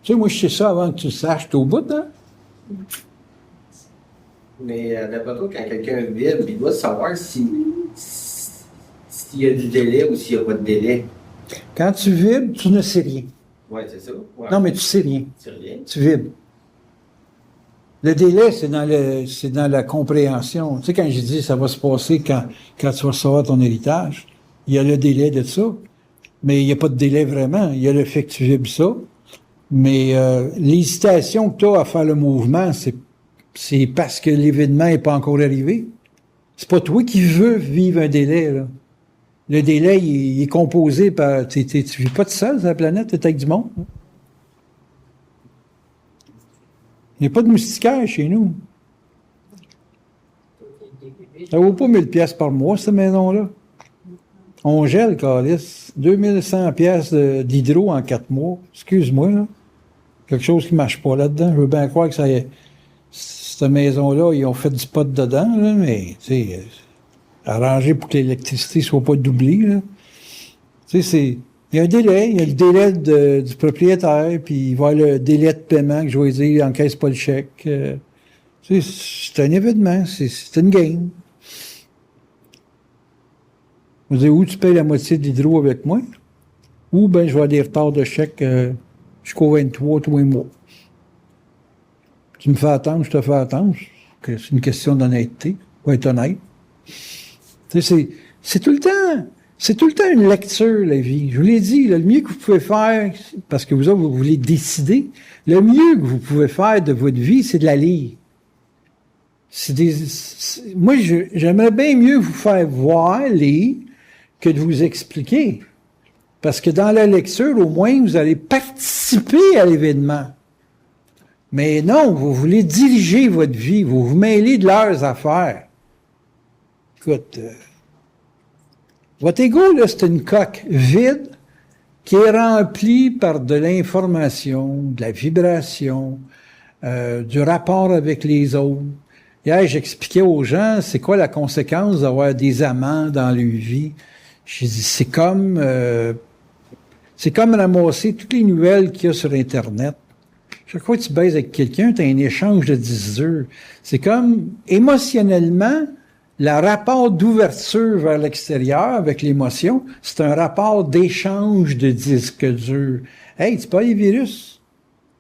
Tu sais, moi, je sais ça avant que tu le saches. T'es au bout, hein? Mais d'après toi, quand quelqu'un vibre, il doit savoir s'il y a du délai ou s'il n'y a pas de délai. Quand tu vibres, tu ne sais rien. Oui, c'est ça. Ouais. Non, mais tu sais rien. C'est rien. Tu vibres. Le délai, c'est dans la compréhension. Tu sais, quand j'ai dit ça va se passer quand tu vas recevoir ton héritage, il y a le délai de ça, mais il n'y a pas de délai vraiment. Il y a le fait que tu vibres ça, mais l'hésitation que tu as à faire le mouvement, c'est parce que l'événement n'est pas encore arrivé. C'est pas toi qui veux vivre un délai, là. Le délai, il est composé par... Tu vis pas tout seul sur la planète, tu es avec du monde. Hein? Il n'y a pas de moustiquaire chez nous. Ça vaut pas 1000 pièces par mois, cette maison-là. On gèle, câlisse. 2100 pièces d'hydro en 4 mois. Excuse-moi, là. Quelque chose qui marche pas là-dedans. Je veux bien croire que ça y est. Cette maison-là, ils ont fait du pot dedans, là, mais, tu sais, arrangé pour que l'électricité soit pas doublée, là. Tu sais, il y a un délai, il y a le délai du propriétaire, puis il va y avoir le délai de paiement que je vais dire, il encaisse pas le chèque. Tu sais, c'est un événement, c'est une game. Vous dites, ou tu payes la moitié de l'hydro avec moi, ou ben je vais avoir des retards de chèque jusqu'au 23, tous les mois. Tu me fais attendre, je te fais attendre. C'est une question d'honnêteté, faut être honnête. Tu sais, c'est tout le temps... C'est tout le temps une lecture, la vie. Je vous l'ai dit, là, le mieux que vous pouvez faire, parce que vous voulez décider, le mieux que vous pouvez faire de votre vie, c'est de la lire. Moi, j'aimerais bien mieux vous faire voir, lire, que de vous expliquer. Parce que dans la lecture, au moins, vous allez participer à l'événement. Mais non, vous voulez diriger votre vie, vous vous mêlez de leurs affaires. Écoute... votre ego, là, c'est une coque vide qui est remplie par de l'information, de la vibration, du rapport avec les autres. Hier, j'expliquais aux gens, c'est quoi la conséquence d'avoir des amants dans leur vie. J'ai dit, c'est comme ramasser toutes les nouvelles qu'il y a sur Internet. Chaque fois que tu baises avec quelqu'un, tu as un échange de 10 heures. C'est comme, émotionnellement, le rapport d'ouverture vers l'extérieur avec l'émotion, c'est un rapport d'échange de disques durs. Hey, tu peux avoir des virus.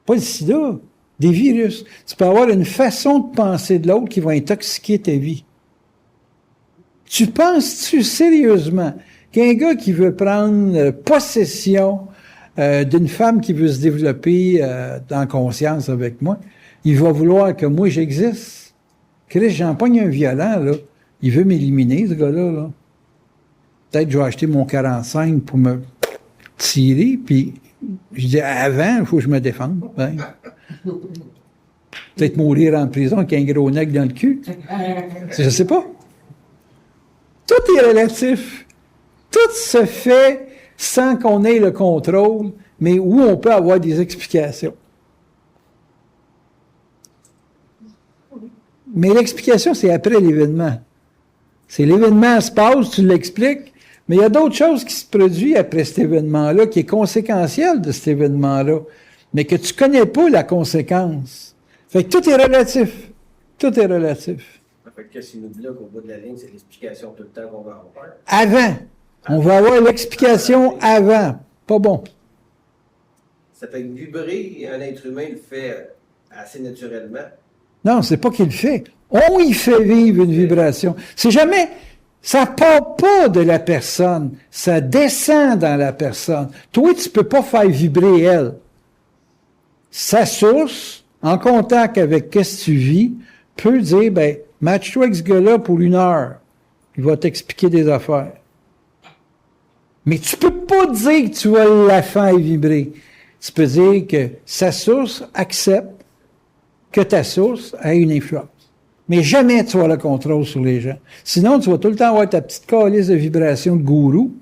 Pas le sida, des virus. Tu peux avoir une façon de penser de l'autre qui va intoxiquer ta vie. Tu penses-tu sérieusement qu'un gars qui veut prendre possession d'une femme qui veut se développer en conscience avec moi, il va vouloir que moi j'existe? Chris, j'en pogne un violent, là. Il veut m'éliminer, ce gars-là, là. Peut-être que je vais acheter mon 45 pour me tirer, puis je dis, avant, il faut que je me défende. Ben. Peut-être mourir en prison avec un gros nec dans le cul. Je sais pas. Tout est relatif. Tout se fait sans qu'on ait le contrôle, mais où on peut avoir des explications. Mais l'explication, c'est après l'événement. C'est l'événement se passe, tu l'expliques, mais il y a d'autres choses qui se produisent après cet événement-là, qui est conséquentiel de cet événement-là, mais que tu connais pas la conséquence. Fait que tout est relatif. Tout est relatif. Fait que si nous bloque au bout de la ligne, c'est l'explication tout le temps qu'on va avoir. Avant. On va avoir l'explication avant. Pas bon. Ça fait que vibrer, un être humain le fait assez naturellement. Non, c'est pas qu'il le fait. On y fait vivre une vibration. C'est jamais, ça part pas de la personne, ça descend dans la personne. Toi, tu peux pas faire vibrer elle. Sa source, en contact avec qu'est-ce que tu vis, peut dire, ben, match-toi avec ce gars-là pour 1 heure. Il va t'expliquer des affaires. Mais tu peux pas dire que tu vas la faire vibrer. Tu peux dire que sa source accepte que ta source ait une influence. Mais jamais tu vas le contrôle sur les gens. Sinon, tu vas tout le temps avoir ta petite calice de vibration de gourou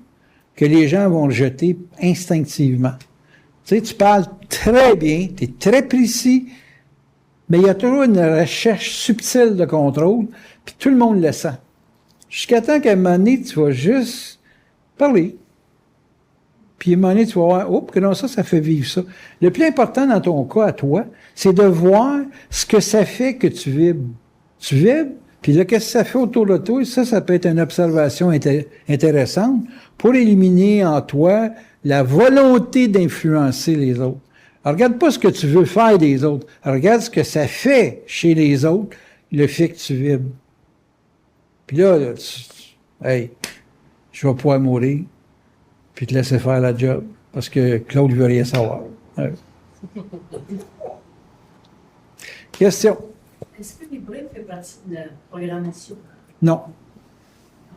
que les gens vont rejeter instinctivement. Tu sais, tu parles très bien, tu es très précis, mais il y a toujours une recherche subtile de contrôle, puis tout le monde le sent. Jusqu'à temps qu'à un moment donné, tu vas juste parler. Puis à un moment donné, tu vas voir, oh, que non, ça fait vivre ça. Le plus important dans ton cas, à toi, c'est de voir ce que ça fait que tu vibres. Tu vibres, puis là, qu'est-ce que ça fait autour de toi? Ça peut être une observation intéressante pour éliminer en toi la volonté d'influencer les autres. Alors, regarde pas ce que tu veux faire des autres. Alors, regarde ce que ça fait chez les autres, le fait que tu vibres. Puis là, hey, je vais pouvoir mourir, puis te laisser faire la job, parce que Claude ne veut rien savoir. Ouais. Question? Est-ce que vibrer fait partie de la programmation? Non.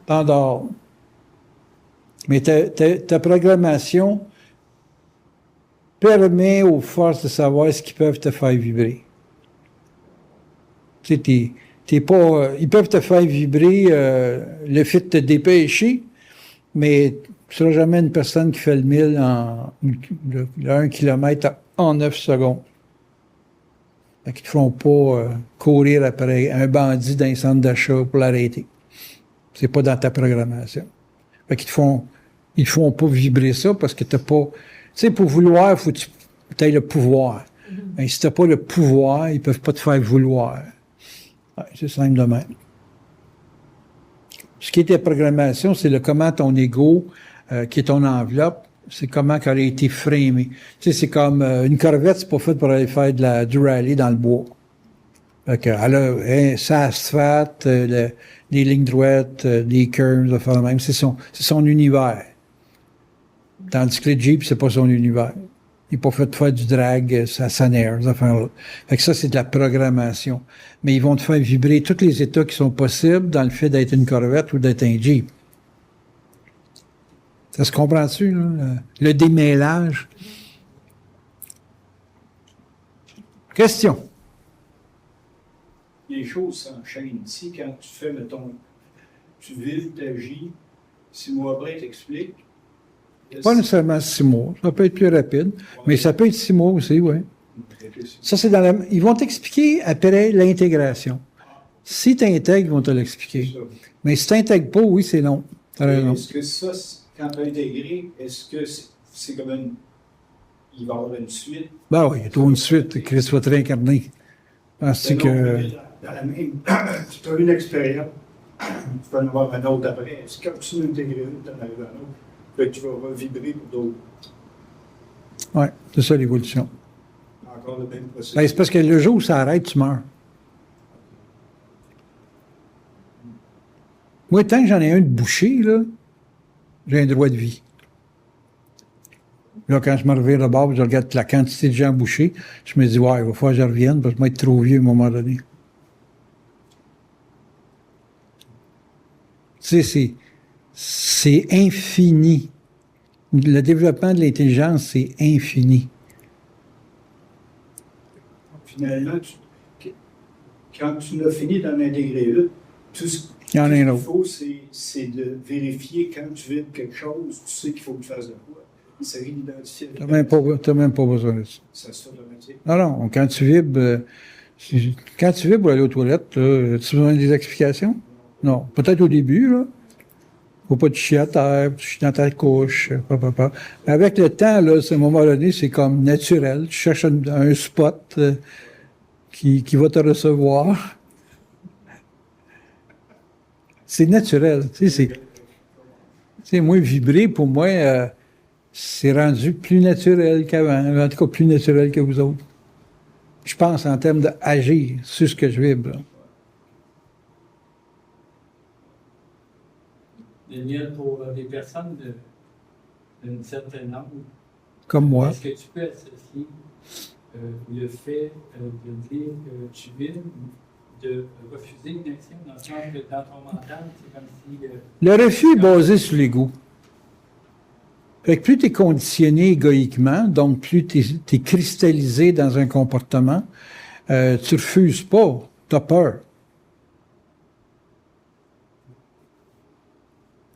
Pas en dehors. Mais ta programmation permet aux forces de savoir ce qu'ils peuvent te faire vibrer. Tu sais, t'es pas, ils peuvent te faire vibrer le fait de te dépêcher, mais tu seras jamais une personne qui fait le 1000 le 1 km en 9 secondes. Fait qu'ils te feront pas courir après un bandit d'un centre d'achat pour l'arrêter. C'est pas dans ta programmation. Fait qu'ils ils te font pas vibrer ça parce que t'as pas, tu sais, pour vouloir, faut que tu aies le pouvoir. Mais si t'as pas le pouvoir, ils peuvent pas te faire vouloir. Ouais, c'est simple de même. Ce qui est ta programmation, c'est comment ton ego, qui est ton enveloppe, c'est comment qu'elle a été framée. Tu sais, c'est comme une corvette, c'est pas fait pour aller faire du rallye dans le bois. Fait que, elle a ça asphalte, des lignes droites, des curves, faire même. C'est son univers. Tandis que le Jeep, c'est pas son univers. Il n'est pas fait de faire du drag, ça s'énerve, ça fait que ça, c'est de la programmation. Mais ils vont te faire vibrer tous les états qui sont possibles dans le fait d'être une corvette ou d'être un Jeep. Ça se comprend-tu, là? Le démêlage? Question? Les choses s'enchaînent. Ici, quand tu fais, mettons, tu vis, tu agis, 6 mois après, t'expliques. Pas nécessairement 6 mois. Ça peut être plus rapide. Ouais. Mais ça peut être 6 mois aussi, oui. Ça, c'est ils vont t'expliquer après l'intégration. Si tu intègres, ils vont te l'expliquer. Ça. Mais si tu n'intègres pas, oui, c'est long. T'as raison. Est-ce que ça, quand tu as intégré, est-ce que c'est comme une. Il va y avoir une suite? Ben oui, il y a toujours une suite. Christ va te réincarner. Penses-tu que. Dans la même. Tu as une expérience, tu peux en avoir un autre après. Est-ce que quand tu as intégré une, tu en arrives un autre, puis tu vas revibrer pour d'autres? Oui, c'est ça l'évolution. Encore le même processus. Ben, c'est parce que le jour où ça arrête, tu meurs. Moi, tant que j'en ai un de bouché, là, j'ai un droit de vie. Là, quand je me reviens de bord, je regarde la quantité de gens bouchés, je me dis, ouais, il va falloir que je revienne parce que je vais être trop vieux à un moment donné. Tu sais, c'est infini. Le développement de l'intelligence, c'est infini. Finalement, quand tu l'as fini d'en intégrer une, tout ce Il y en a un qu'il autre. faut, c'est de vérifier quand tu vibres quelque chose, tu sais qu'il faut que tu fasses de quoi. Il s'agit d'identifier. Tu n'as même pas besoin de ça. Ça se fait automatique. Non, non, quand tu vibres, quand tu vibres pour aller aux toilettes, là, as-tu besoin des explications? Non. Peut-être au début, là. Faut pas te chier à terre, tu chies dans ta couche, papa. Mais avec le temps, là, à un moment donné, c'est comme naturel. Tu cherches un spot qui va te recevoir. C'est naturel. Tu sais, moi, vibrer, pour moi, c'est rendu plus naturel qu'avant. En tout cas, plus naturel que vous autres. Je pense en termes d'agir sur ce que je vibre. Là. Daniel, pour des personnes d'un certain âge, Comme moi. est-ce que tu peux associer le fait de dire que tu vibres, de refuser une action, dans le sens que dans ton mental, c'est comme si... Le refus est basé sur l'ego. Fait que plus tu es conditionné égoïquement, donc plus tu es cristallisé dans un comportement, tu refuses pas, tu as peur.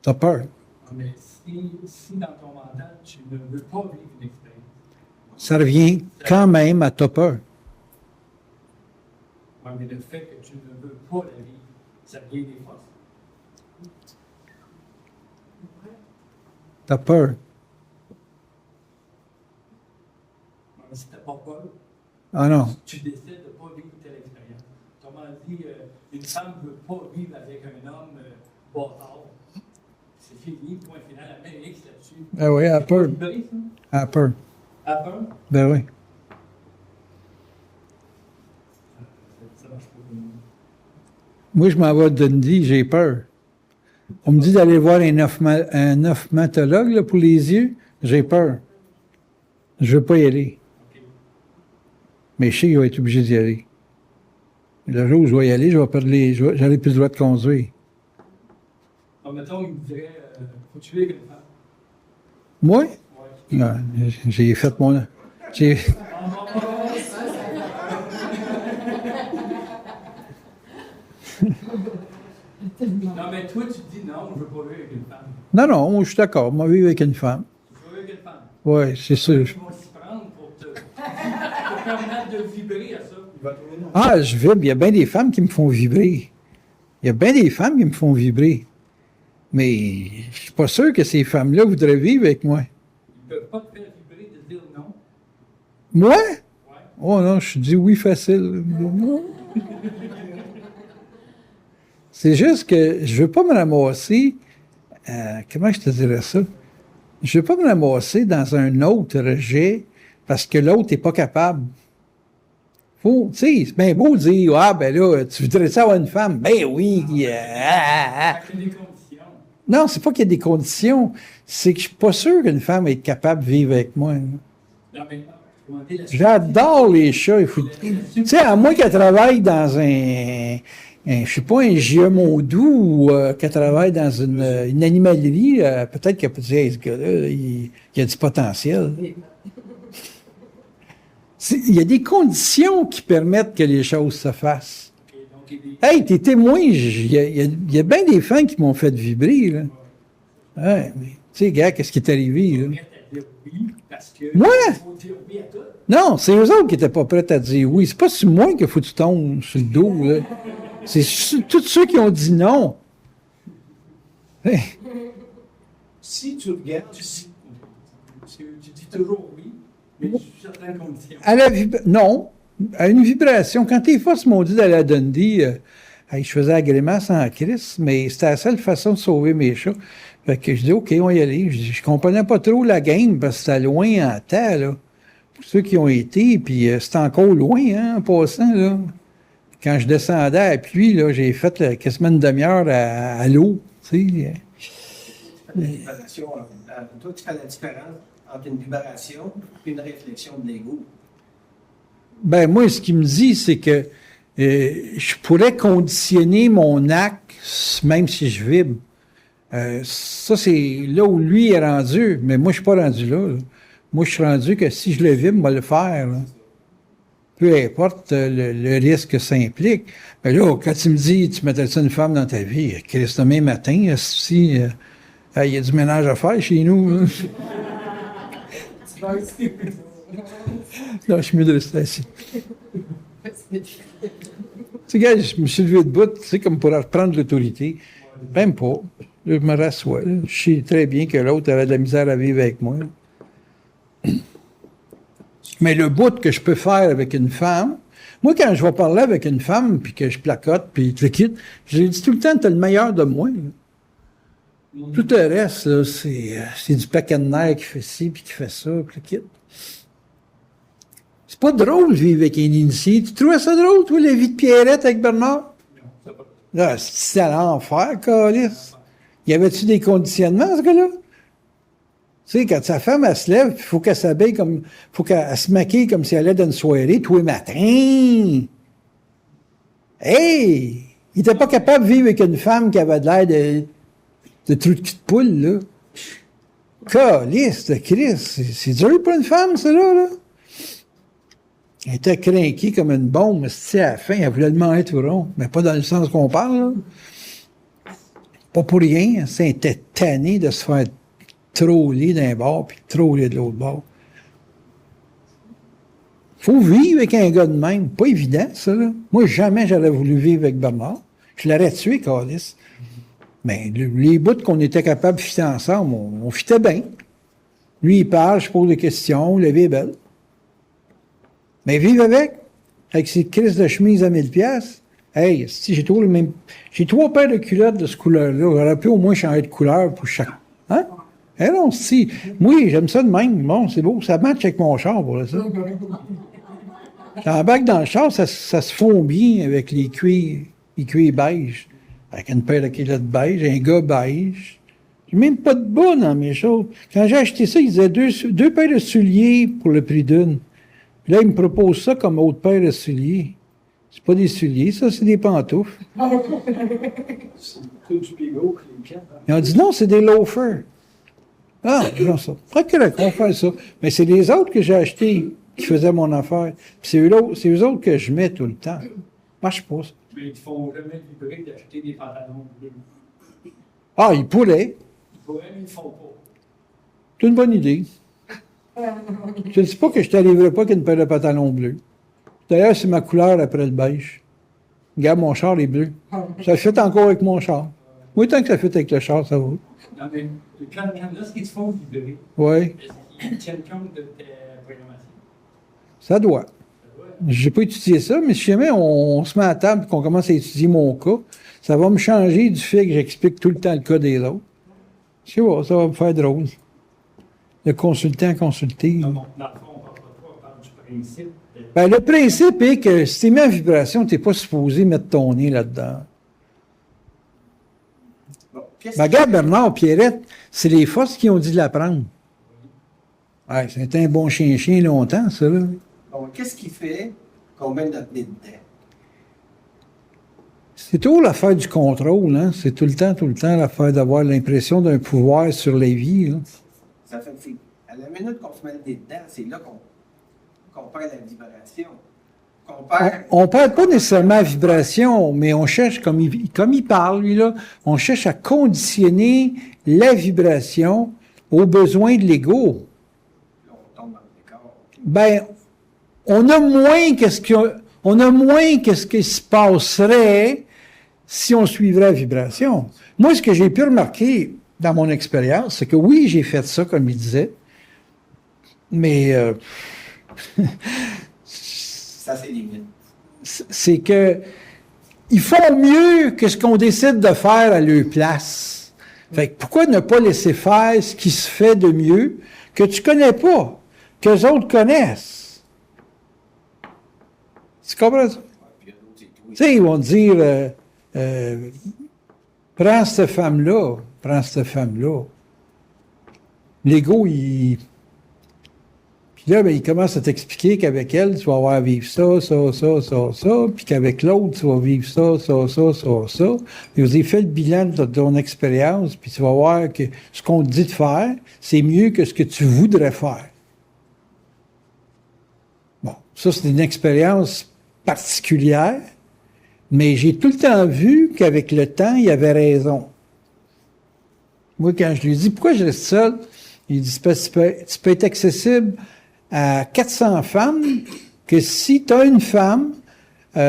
Tu as peur. Mais si dans ton mental, tu ne veux pas vivre une expérience, Ça revient quand même à ta peur. ouais, mais le fait que tu ne veux pas la vivre, ça vient des forces. Tu as peur. Mais si tu n'as pas peur, Ah non. tu décides de ne pas vivre telle expérience. Comment dit, une femme ne veut pas vivre avec un homme bâtard. C'est fini, point final, la même X là-dessus. Ah oui, à peur. Vibrer, ça? À peur. À peur? Ben oui. Ça marche pas pour moi. Moi, je m'en vais à Dundee, j'ai peur. On me dit d'aller voir un ophtalmologue là, pour les yeux, j'ai peur. Je veux pas y aller. OK. Mais je sais que je vais être obligé d'y aller. Le jour où je vais y aller, je vais perdre j'aurai plus le droit de conduire. Alors, mettons, il me dirait, faut tuer une femme. Moi? Ouais. Non, j'ai fait mon... J'ai... Non, mais toi, tu te dis non, je veux pas vivre avec une femme. Non, non, moi, je suis d'accord. Moi, vivre avec une femme. Je veux vivre avec une femme. Oui, c'est sûr. Ils vont s'y prendre pour te permettre de vibrer à ça. Il va trouver non. Ah, je vibre. Il y a bien des femmes qui me font vibrer. Il y a bien des femmes qui me font vibrer. Mais je suis pas sûr que ces femmes-là voudraient vivre avec moi. Ils peuvent pas te faire vibrer de dire non. Moi? Ouais. Oh non, je dis oui facile. C'est juste que je veux pas me ramasser. Comment je te dirais ça? Je veux pas me ramasser dans un autre rejet parce que l'autre n'est pas capable. Faut, tu sais, c'est bien beau de dire, ah, ben là, tu voudrais ça avoir une femme? Ben oui. Fait qu'il y a des conditions. Non, c'est pas qu'il y a des conditions. C'est que je suis pas sûr qu'une femme va être capable de vivre avec moi. Là. Non, mais comment dire, J'adore les chats. Tu sais, à moins qu'elle travaille dans je sais pas, un GMO ou qu'elle travaille dans une animalerie, peut-être qu'elle peut dire, hey, ce gars-là, il a du potentiel. Il y a des conditions qui permettent que les choses se fassent. OK, donc il y a des... Hey, t'es témoin, il y a bien des fans qui m'ont fait vibrer, là. Ouais, mais, tu sais, gars, qu'est-ce qui est arrivé, là? prête à dire oui parce que Moi? il faut dire oui à tout. Non, c'est eux autres qui étaient pas prêts à dire oui. C'est pas sur moi qu'il faut que tu tombes sur le dos, là. C'est tous ceux qui ont dit non. Si tu regardes, Tu dis toujours oui, mais sous certaines conditions. Non, à une vibration. Quand tes forces m'ont dit d'aller à Dundee, je faisais la grimace en crise, mais c'était la seule façon de sauver mes chats. Fait que je dis, OK, on va y aller. Je comprenais pas trop la game, parce que c'était loin en temps, là. Pour ceux qui ont été, puis c'était encore loin, hein, en passant, là. Quand je descendais à la pluie, là, j'ai fait quasiment une demi-heure à l'eau, tu sais. Toi, tu fais la différence entre une vibration et une réflexion de l'ego. Ben, moi, ce qu'il me dit, c'est que je pourrais conditionner mon acte, même si je vibre. Ça, c'est là où lui est rendu, mais moi, je suis pas rendu là. Moi, je suis rendu que si je le vibre, je vais le faire, là. Peu importe le risque que ça implique. Mais là, quand tu me dis, tu mettais ça une femme dans ta vie, Christ, demain matin, si il y a du ménage à faire chez nous. Non, je suis mieux de rester assis. Tu sais, gars, je me suis levé de bout, tu sais, comme pour reprendre l'autorité. Même pas. Je me rassois. Là. Je sais très bien que l'autre avait de la misère à vivre avec moi. Mais le bout que je peux faire avec une femme, moi, quand je vais parler avec une femme, puis que je placote, puis je le quitte, je lui dis tout le temps, t'as le meilleur de moi. Là. Tout le reste, là, c'est du paquet de nerfs qui fait ci, puis qui fait ça, puis le quitte. C'est pas drôle de vivre avec un initié. Tu trouvais ça drôle, toi, la vie de Pierrette avec Bernard? Là, c'est à l'enfer, câlisse. Y avait-tu des conditionnements, ce gars-là? Tu sais, quand sa femme, elle se lève, il faut qu'elle s'habille comme, faut qu'elle se maquille comme si elle allait dans une soirée tous les matins. Hey! Il était pas capable de vivre avec une femme qui avait de l'air de trou de cul de poule, là. Câlisse de Christ. C'est dur pour une femme, ça, là. Elle était crinquée comme une bombe, mais à la fin, elle voulait le manger tout rond. Mais pas dans le sens qu'on parle, là. Pas pour rien. Elle était tannée de se faire troller d'un bord puis troller de l'autre bord. Faut vivre avec un gars de même. Pas évident, ça, là. Moi, jamais j'aurais voulu vivre avec Bernard. Je l'aurais tué, Carlis. Mais les bouts qu'on était capables de fitter ensemble, on fitait bien. Lui, il parle, je pose des questions, la vie est belle. Mais vivre avec ses crises de chemise à 1000 pièces. Hey, si j'ai trois paires de culottes de ce couleur-là, j'aurais pu au moins changer de couleur pour chaque. Hein? Eh non, si. Moi, j'aime ça de même. Bon, c'est beau. Ça match avec mon char, pour ça. J'embarque dans le char, ça se fond bien avec les cuirs beige. Avec une paire de culottes beige, un gars beige. J'ai même pas de bas dans mes choses. Quand j'ai acheté ça, ils disaient deux paires de souliers pour le prix d'une. Puis là, ils me proposent ça comme autre paire de souliers. C'est pas des souliers, ça, c'est des pantoufles. c'est du bigot, les pieds. Ils ont dit non, c'est des loafers. Ah, non, ça. Très correct, on va faire ça. Mais c'est les autres que j'ai achetés qui faisaient mon affaire. Puis c'est eux autres que je mets tout le temps. Marche pas, ça. Mais ils ne font jamais vibrer d'acheter des pantalons bleus. Ah, ils pourraient. Ils pourraient, mais ils ne font pas. C'est une bonne idée. Je ne dis pas que je ne t'arriverai pas qu'une paire de pantalons bleus. D'ailleurs, c'est ma couleur après le beige. Regarde, mon char est bleu. Ça fait encore avec mon char. Moi, tant que ça fait avec le char, ça va. Non, mais lorsqu'ils te font vibrer, Oui, est-ce qu'ils tiennent compte de tes programmations? ça doit. Je n'ai pas étudié ça, mais si jamais on se met à table et qu'on commence à étudier mon cas, ça va me changer du fait que j'explique tout le temps le cas des autres. Je sais pas, ça va me faire drôle. Le consultant consulté. Non, dans le fond, on parle du principe. Ben, le principe est que si tu es mis en vibration, tu n'es pas supposé mettre ton nez là-dedans. Bon, Ben, regarde, Bernard, Pierrette, c'est les forces qui ont dit de la prendre. Ouais, c'était un bon chien-chien longtemps, ça, là. Bon, qu'est-ce qui fait qu'on met notre nez dedans? C'est toujours l'affaire du contrôle, hein. C'est tout le temps l'affaire d'avoir l'impression d'un pouvoir sur les vies, là. Ça fait que à la minute qu'on se met le nez dedans, c'est là qu'on perd la vibration. On perd pas nécessairement la vibration, mais on cherche, comme il parle, lui, là, on cherche à conditionner la vibration aux besoins de l'ego. Là, on tombe dans le décor. Ben, on a moins qu'est-ce qui se passerait si on suivrait la vibration. Moi, ce que j'ai pu remarquer dans mon expérience, c'est que oui, j'ai fait ça, comme il disait, mais Ça, c'est limite. c'est que ils font mieux que ce qu'on décide de faire à leur place. Fait que pourquoi ne pas laisser faire ce qui se fait de mieux, que tu connais pas, que les autres connaissent? Tu comprends ça? Puis il y a d'autres et tout. Tu sais, ils vont te dire, prends cette femme-là, prends cette femme-là. L'ego, il... Puis là, ben, il commence à t'expliquer qu'avec elle, tu vas avoir à vivre ça, ça, ça, ça, ça, puis qu'avec l'autre, tu vas vivre ça, ça, ça, ça, ça. Puis vous avez fait le bilan de ton expérience, puis tu vas voir que ce qu'on te dit de faire, c'est mieux que ce que tu voudrais faire. Bon, ça, c'est une expérience particulière, mais j'ai tout le temps vu qu'avec le temps, il avait raison. Moi, quand je lui ai dit, pourquoi je reste seul? Il dit, parce que tu peux être accessible à 400 femmes, que si tu as une femme, tu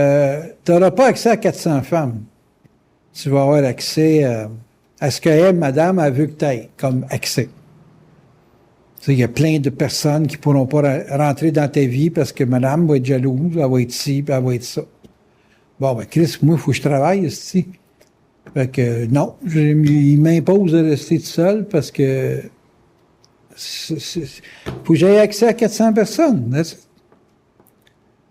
n'auras pas accès à 400 femmes. Tu vas avoir accès à ce qu'elle, madame, elle veut que tu aies comme accès. Tu sais, il y a plein de personnes qui ne pourront pas rentrer dans ta vie parce que madame va être jalouse, elle va être ci, puis elle va être ça. Bon, ben, Chris, moi, il faut que je travaille ici. Fait que, non, il m'impose de rester tout seul parce que faut que j'aie accès à 400 personnes.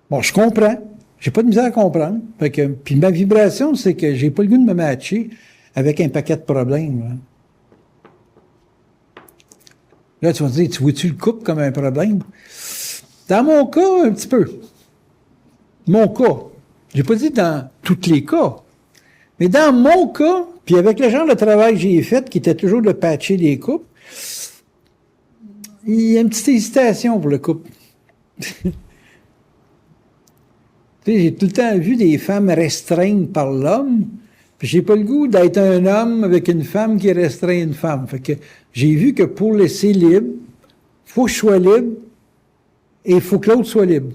Bon, je comprends. J'ai pas de misère à comprendre. Fait que, puis ma vibration, c'est que j'ai pas le goût de me matcher avec un paquet de problèmes. Hein. Là, tu vas te dire, tu vois-tu le couple comme un problème? Dans mon cas, un petit peu. Mon cas. J'ai pas dit dans tous les cas. Mais dans mon cas, puis avec le genre de travail que j'ai fait, qui était toujours de patcher des couples, il y a une petite hésitation pour le couple. Tu sais, j'ai tout le temps vu des femmes restreintes par l'homme, puis j'ai pas le goût d'être un homme avec une femme qui restreint une femme. Fait que j'ai vu que pour laisser libre, faut que je sois libre, et il faut que l'autre soit libre.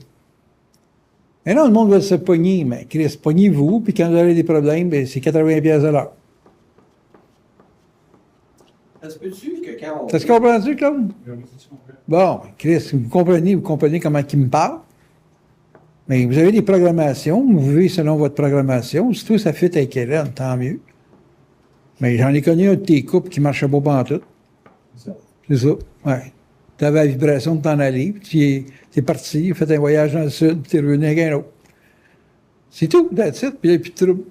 Et non, le monde va se pogner, mais Chris, pognez-vous, puis quand vous avez des problèmes, ben, c'est 80$ à l'heure. Ça se peut-tu que quand on. Ça se comprend-tu, Claude? Bon, Chris, vous comprenez comment il me parle. Mais vous avez des programmations, vous vivez selon votre programmation. Si tout ça fit avec Hélène, tant mieux. Mais j'en ai connu un de tes couples qui marchait pas pantoute. C'est ça, ouais. Tu avais la vibration de t'en aller, puis tu es parti, fait un voyage dans le sud, puis tu es revenu avec un autre. C'est tout, that's it, puis il n'y a plus de trouble.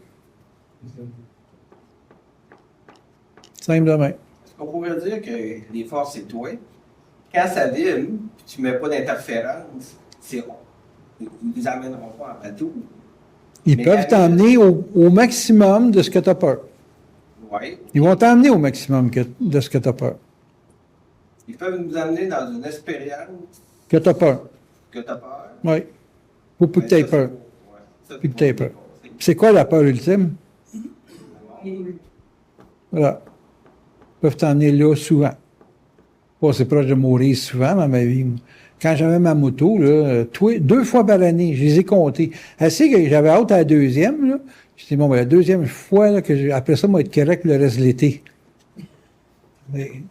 Simple de même. Est-ce qu'on pourrait dire que les forces, c'est toi? Quand ça vibre, puis tu ne mets pas d'interférence, c'est rond. Ils ne nous amèneront pas en bateau. Ils Mais peuvent t'emmener au maximum de ce que tu as peur. Oui. Ils vont t'emmener au maximum de ce que tu as peur. Ils peuvent nous amener dans une expérience Que tu as peur. que tu as peur. Oui. Ou plus que tu aies peur. Plus que tu aies peur. C'est quoi la peur ultime? Voilà. Ils peuvent t'emmener là souvent. Bon, c'est proche de mourir souvent dans ma vie. Quand j'avais ma moto, là, 2 fois par année, je les ai comptés. Assez que j'avais hâte à la deuxième, là. Je dis, bon, ben, la deuxième fois, là, après ça, moi, être correct le reste de l'été. Mais,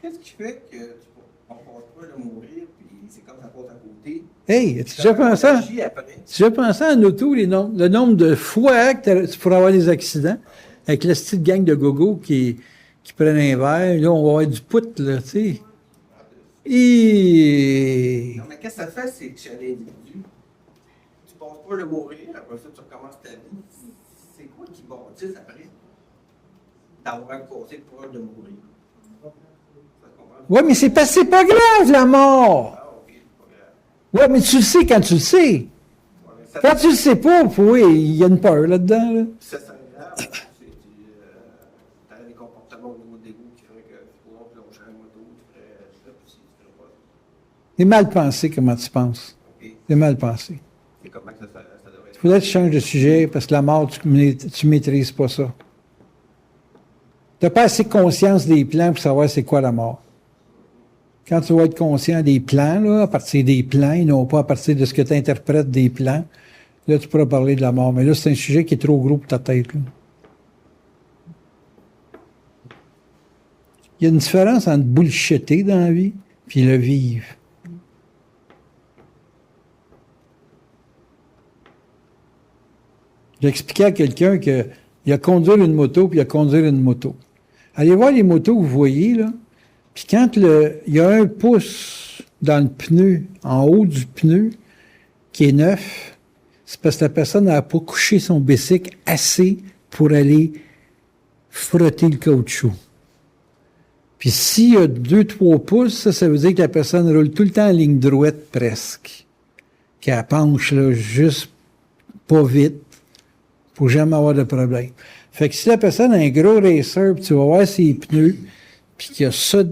Qu'est-ce qui fait que tu ne penses pas de mourir, puis c'est comme ça passe à côté? hey, tu déjà pensé à... Tu as pensé en auto, le nombre de fois que tu pourrais avoir des accidents avec la petite gang de gogo qui prennent un verre, là, on va avoir du poutre, là, tu sais. Et... Non, mais qu'est-ce que ça fait, c'est que chez l'individu, tu ne penses pas de mourir, après ça, tu recommences ta vie. C'est quoi qui bâtisse après? D'avoir causé peur de mourir. ouais, mais c'est pas grave, la mort! Ah, ok, c'est pas grave. Ouais, mais tu le sais quand tu le sais. Ouais, mais ça, Quand tu le sais pas, oui, il y a une peur là-dedans, là. ça serait grave, c'est tu as des comportements au niveau de l'ego qui feraient que tu pourras plonger un moto, tu ferais ça, puis tu ferais pas ça. C'est mal pensé comment tu penses. Ok. C'est mal pensé. C'est comment que ça devrait Il être? faudrait que tu changes de sujet parce que la mort, tu maîtrises pas ça. Tu n'as pas assez conscience des plans pour savoir c'est quoi la mort. Quand tu vas être conscient des plans, là, à partir des plans, et non pas à partir de ce que tu interprètes des plans, Là, tu pourras parler de la mort. Mais là, c'est un sujet qui est trop gros pour ta tête. Là. Il y a une différence entre bullshitter dans la vie puis le vivre. J'expliquais à quelqu'un qu'il a conduire une moto puis il a conduire une moto. Allez voir les motos que vous voyez, là. Puis quand il y a un pouce dans le pneu, en haut du pneu, qui est neuf, c'est parce que la personne n'a pas couché son bicycle assez pour aller frotter le caoutchouc. Puis s'il y a 2-3 pouces, ça veut dire que la personne roule tout le temps en ligne droite presque. Qu'elle penche là, juste pas vite pour jamais avoir de problème. Fait que si la personne a un gros racer, puis tu vas voir ses pneus, puis qu'il y a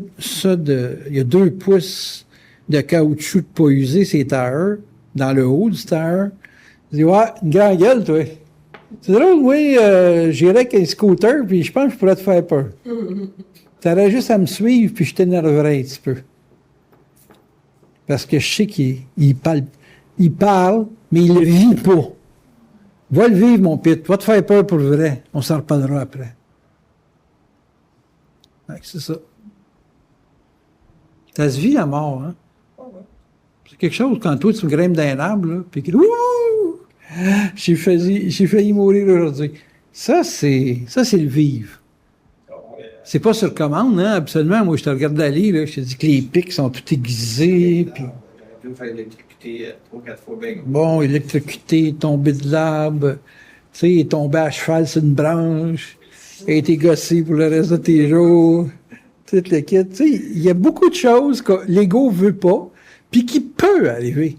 il y a 2 pouces de caoutchouc de pas usé, c'est tires, dans le haut du tire, tu dis, ouais, une grande gueule, toi. C'est drôle, oui, j'irais avec un scooter, puis je pense que je pourrais te faire peur. T'aurais juste à me suivre, puis je t'énerverais un petit peu. Parce que je sais qu'il parle, mais il le vit pas. Va le vivre, mon pit. Va te faire peur pour le vrai. On s'en reparlera après. Ouais, c'est ça. Ça se vit, la mort, hein? C'est quelque chose quand toi, tu me grimpes d'un arbre, là, puis que... Ouh! J'ai failli mourir aujourd'hui. Ça, c'est le vivre. C'est pas sur commande, hein, absolument. Moi, je te regarde aller, là, je te dis que les pics sont tout aiguisés, puis... J'aurais pu me faire électrocuter 3-4 fois bien. Bon, électrocuté, tombé de l'arbre, tu sais, il est tombé à cheval sur une branche, il a été gossé pour le reste de tes jours, toute le kit. Tu sais, il y a beaucoup de choses que l'ego veut pas, puis qui peut arriver.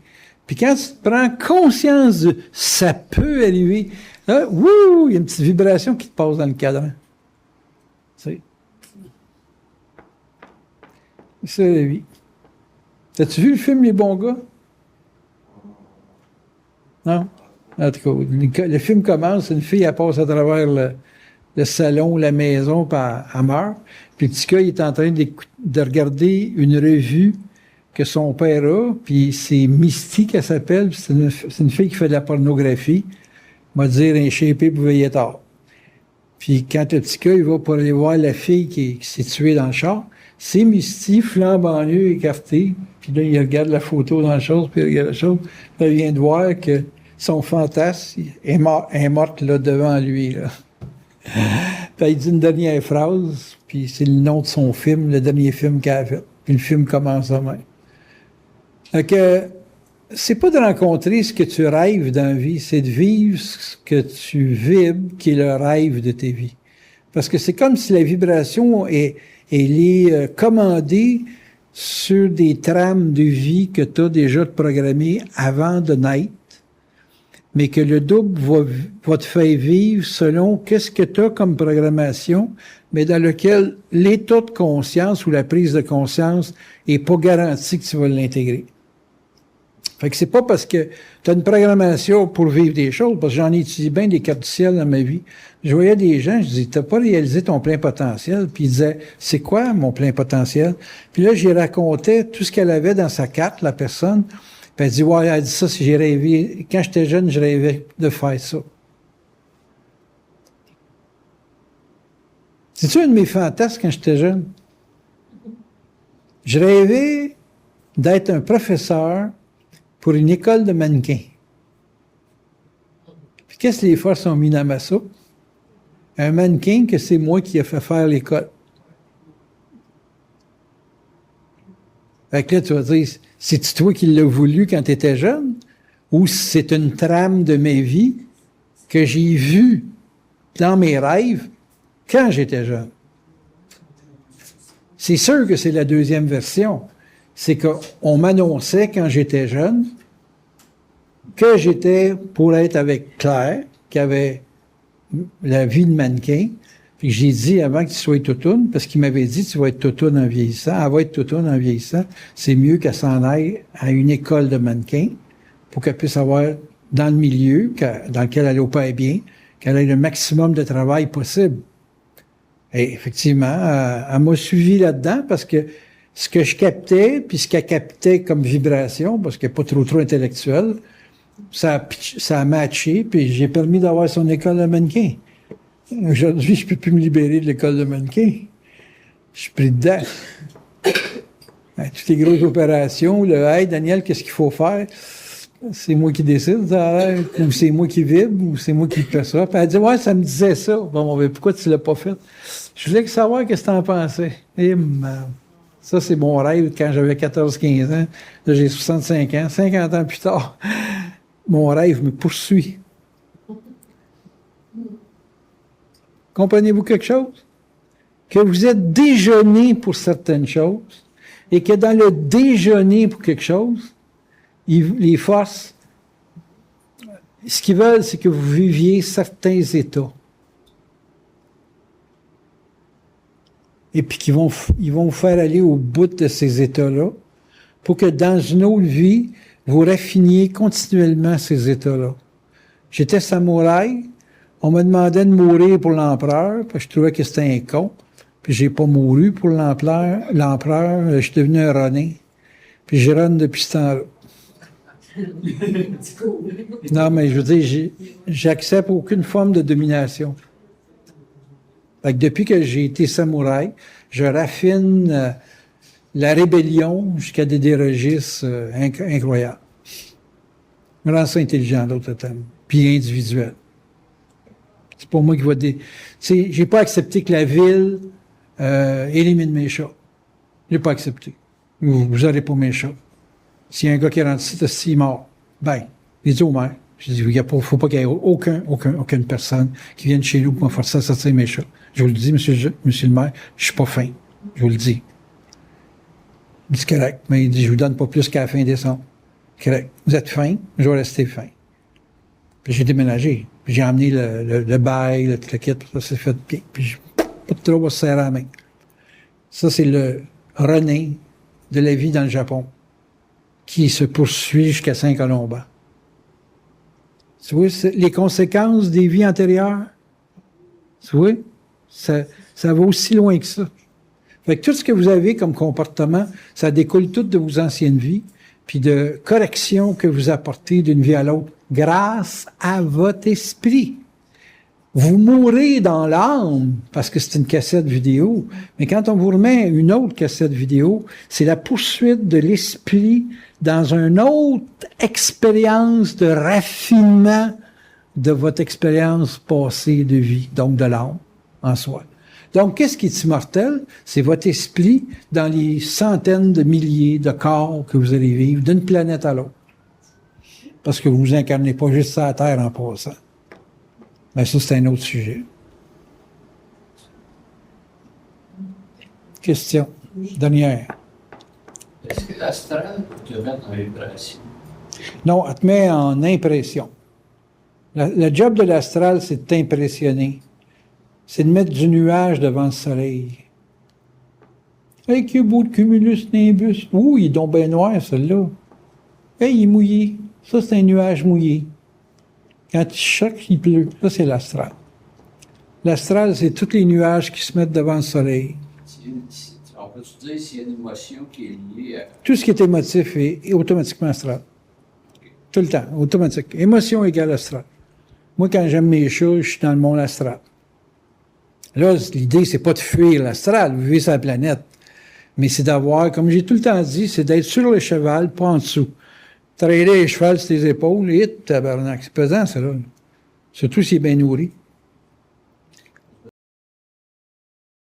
Puis quand tu te prends conscience de « ça peut arriver », là, wouh, il y a une petite vibration qui te passe dans le cadran. Tu sais. C'est la vie. T'as-tu vu le film Les bons gars? Non? En tout cas, le film commence, une fille, elle passe à travers le salon, la maison, puis elle meurt. Puis le petit gars, il est en train de regarder une revue que son père a, puis c'est Misty qu'elle s'appelle, c'est une fille qui fait de la pornographie. On va dire un chépé pour veiller tard. Puis quand le petit gars, il va pour aller voir la fille qui s'est tuée dans le char, c'est Misty, flambant nu, écarté. Puis là, il regarde la photo dans la chose, puis il regarde la chose. Là, il vient de voir que son fantasme est morte là, devant lui. Là. Puis il dit une dernière phrase, puis c'est le nom de son film, le dernier film qu'elle a fait. Puis le film commence à même. Fait que c'est pas de rencontrer ce que tu rêves dans la vie, c'est de vivre ce que tu vibres, qui est le rêve de tes vies. Parce que c'est comme si la vibration est commandée sur des trames de vie que tu as déjà programmées avant de naître, mais que le double va te faire vivre selon qu'est-ce que tu as comme programmation, mais dans lequel l'état de conscience ou la prise de conscience est pas garanti que tu vas l'intégrer. Fait que c'est pas parce que tu as une programmation pour vivre des choses, parce que j'en ai étudié bien des cartes du ciel dans ma vie. Je voyais des gens, je disais, t'as pas réalisé ton plein potentiel. Puis ils disaient, c'est quoi mon plein potentiel? Puis là, j'y racontais tout ce qu'elle avait dans sa carte, la personne. Puis elle dit, ouais, elle dit ça, si j'ai rêvé. Quand j'étais jeune, je rêvais de faire ça. C'est-tu un de mes fantasmes quand j'étais jeune? Je rêvais d'être un professeur pour une école de mannequins. Puis qu'est-ce que les forces ont mis dans ma soupe? Un mannequin que c'est moi qui ai fait faire l'école. Fait que là, tu vas dire, c'est-tu toi qui l'as voulu quand tu étais jeune? Ou c'est une trame de ma vie que j'ai vue dans mes rêves quand j'étais jeune? C'est sûr que c'est la deuxième version. C'est qu'on m'annonçait quand j'étais jeune que j'étais pour être avec Claire, qui avait la vie de mannequin. Puis j'ai dit avant que tu sois toutoune, parce qu'il m'avait dit tu vas être toutoune en vieillissant. Elle va être toutoune en vieillissant. C'est mieux qu'elle s'en aille à une école de mannequin pour qu'elle puisse avoir dans le milieu dans lequel elle opère bien, qu'elle ait le maximum de travail possible. Et effectivement, elle m'a suivi là-dedans parce que ce que je captais, puis ce qu'elle captait comme vibration, parce qu'elle n'est pas trop intellectuelle, ça a matché, puis j'ai permis d'avoir son école de mannequin. Aujourd'hui, je peux plus me libérer de l'école de mannequin. Je suis pris dedans. Toutes les grosses opérations, hey, Daniel, qu'est-ce qu'il faut faire? C'est moi qui décide, ça a l'air, ou c'est moi qui vibre, ou c'est moi qui fais ça. Puis elle dit, ouais, ça me disait ça. Bon, mais pourquoi tu l'as pas fait? Je voulais savoir qu'est-ce que tu en pensais. Et ça, c'est mon rêve quand j'avais 14-15 ans. Là, j'ai 65 ans. 50 ans plus tard, mon rêve me poursuit. Comprenez-vous quelque chose? Que vous êtes déjeuné pour certaines choses et que dans le déjeuner pour quelque chose, les forces, ce qu'ils veulent, c'est que vous viviez certains états. Et puis ils vont vous faire aller au bout de ces états-là pour que dans une autre vie, vous raffiniez continuellement ces états-là. J'étais samouraï, on me demandait de mourir pour l'empereur, parce que je trouvais que c'était un con. Puis j'ai pas mouru pour l'empereur, je suis devenu un ronin. Puis je run depuis ce temps-là. Non, mais je veux dire, j'accepte aucune forme de domination. Fait que depuis que j'ai été samouraï, je raffine la rébellion jusqu'à des registres incroyables. Je me rends ça intelligent, d'autres termes, puis individuel. C'est pour moi qui va Tu sais, j'ai pas accepté que la ville élimine mes chats. J'ai pas accepté. Vous aurez pas mes chats. S'il y a un gars qui rentre ici, s'il est mort, ben, il dit au maire. Je dis, il faut pas qu'il y ait aucune personne qui vienne chez nous pour me forcer à sortir mes chats. Je vous le dis, monsieur le maire, je suis pas fin. Je vous le dis. Il dit, c'est correct. Mais il dit, je vous donne pas plus qu'à la fin décembre. Correct. Vous êtes fin, je vais rester fin. Puis j'ai déménagé. Puis j'ai emmené le bail, le kit, ça s'est fait bien. Puis pas de trop à se serrer la main. Ça, c'est le René de la vie dans le Japon, qui se poursuit jusqu'à Saint-Colomban. Tu vois, les conséquences des vies antérieures, tu vois, ça va aussi loin que ça. Fait que tout ce que vous avez comme comportement, ça découle tout de vos anciennes vies, puis de corrections que vous apportez d'une vie à l'autre, grâce à votre esprit. Vous mourrez dans l'âme, parce que c'est une cassette vidéo, mais quand on vous remet une autre cassette vidéo, c'est la poursuite de l'esprit dans une autre expérience de raffinement de votre expérience passée de vie, donc de l'âme en soi. Donc, qu'est-ce qui est immortel? C'est votre esprit dans les centaines de milliers de corps que vous allez vivre d'une planète à l'autre. Parce que vous vous incarnez pas juste sur la Terre en passant. Mais ça, c'est un autre sujet. Question. Dernière. Est-ce que l'astral te met en vibration? Non, elle te met en impression. Le job de l'astral, c'est de t'impressionner. C'est de mettre du nuage devant le soleil. Hey, qu'il est beau le cumulus nimbus. Ouh, il est donc bien noir, celui-là. Hey, il est mouillé. Ça, c'est un nuage mouillé. Quand il choque, il pleut. Ça, c'est l'astral. L'astral, c'est tous les nuages qui se mettent devant le soleil. On peut-tu dire s'il y a une émotion qui est liée à... Tout ce qui est émotif est automatiquement astral. Tout le temps, automatique. Émotion égale astral. Moi, quand j'aime mes chats, je suis dans le monde astral. Là, l'idée, c'est pas de fuir l'astral, vous vivez sur la planète. Mais c'est d'avoir, comme j'ai tout le temps dit, c'est d'être sur le cheval, pas en dessous. Trailer les chevals sur tes épaules, et tabarnak, c'est pesant, ça, là. Surtout s'il est bien nourri.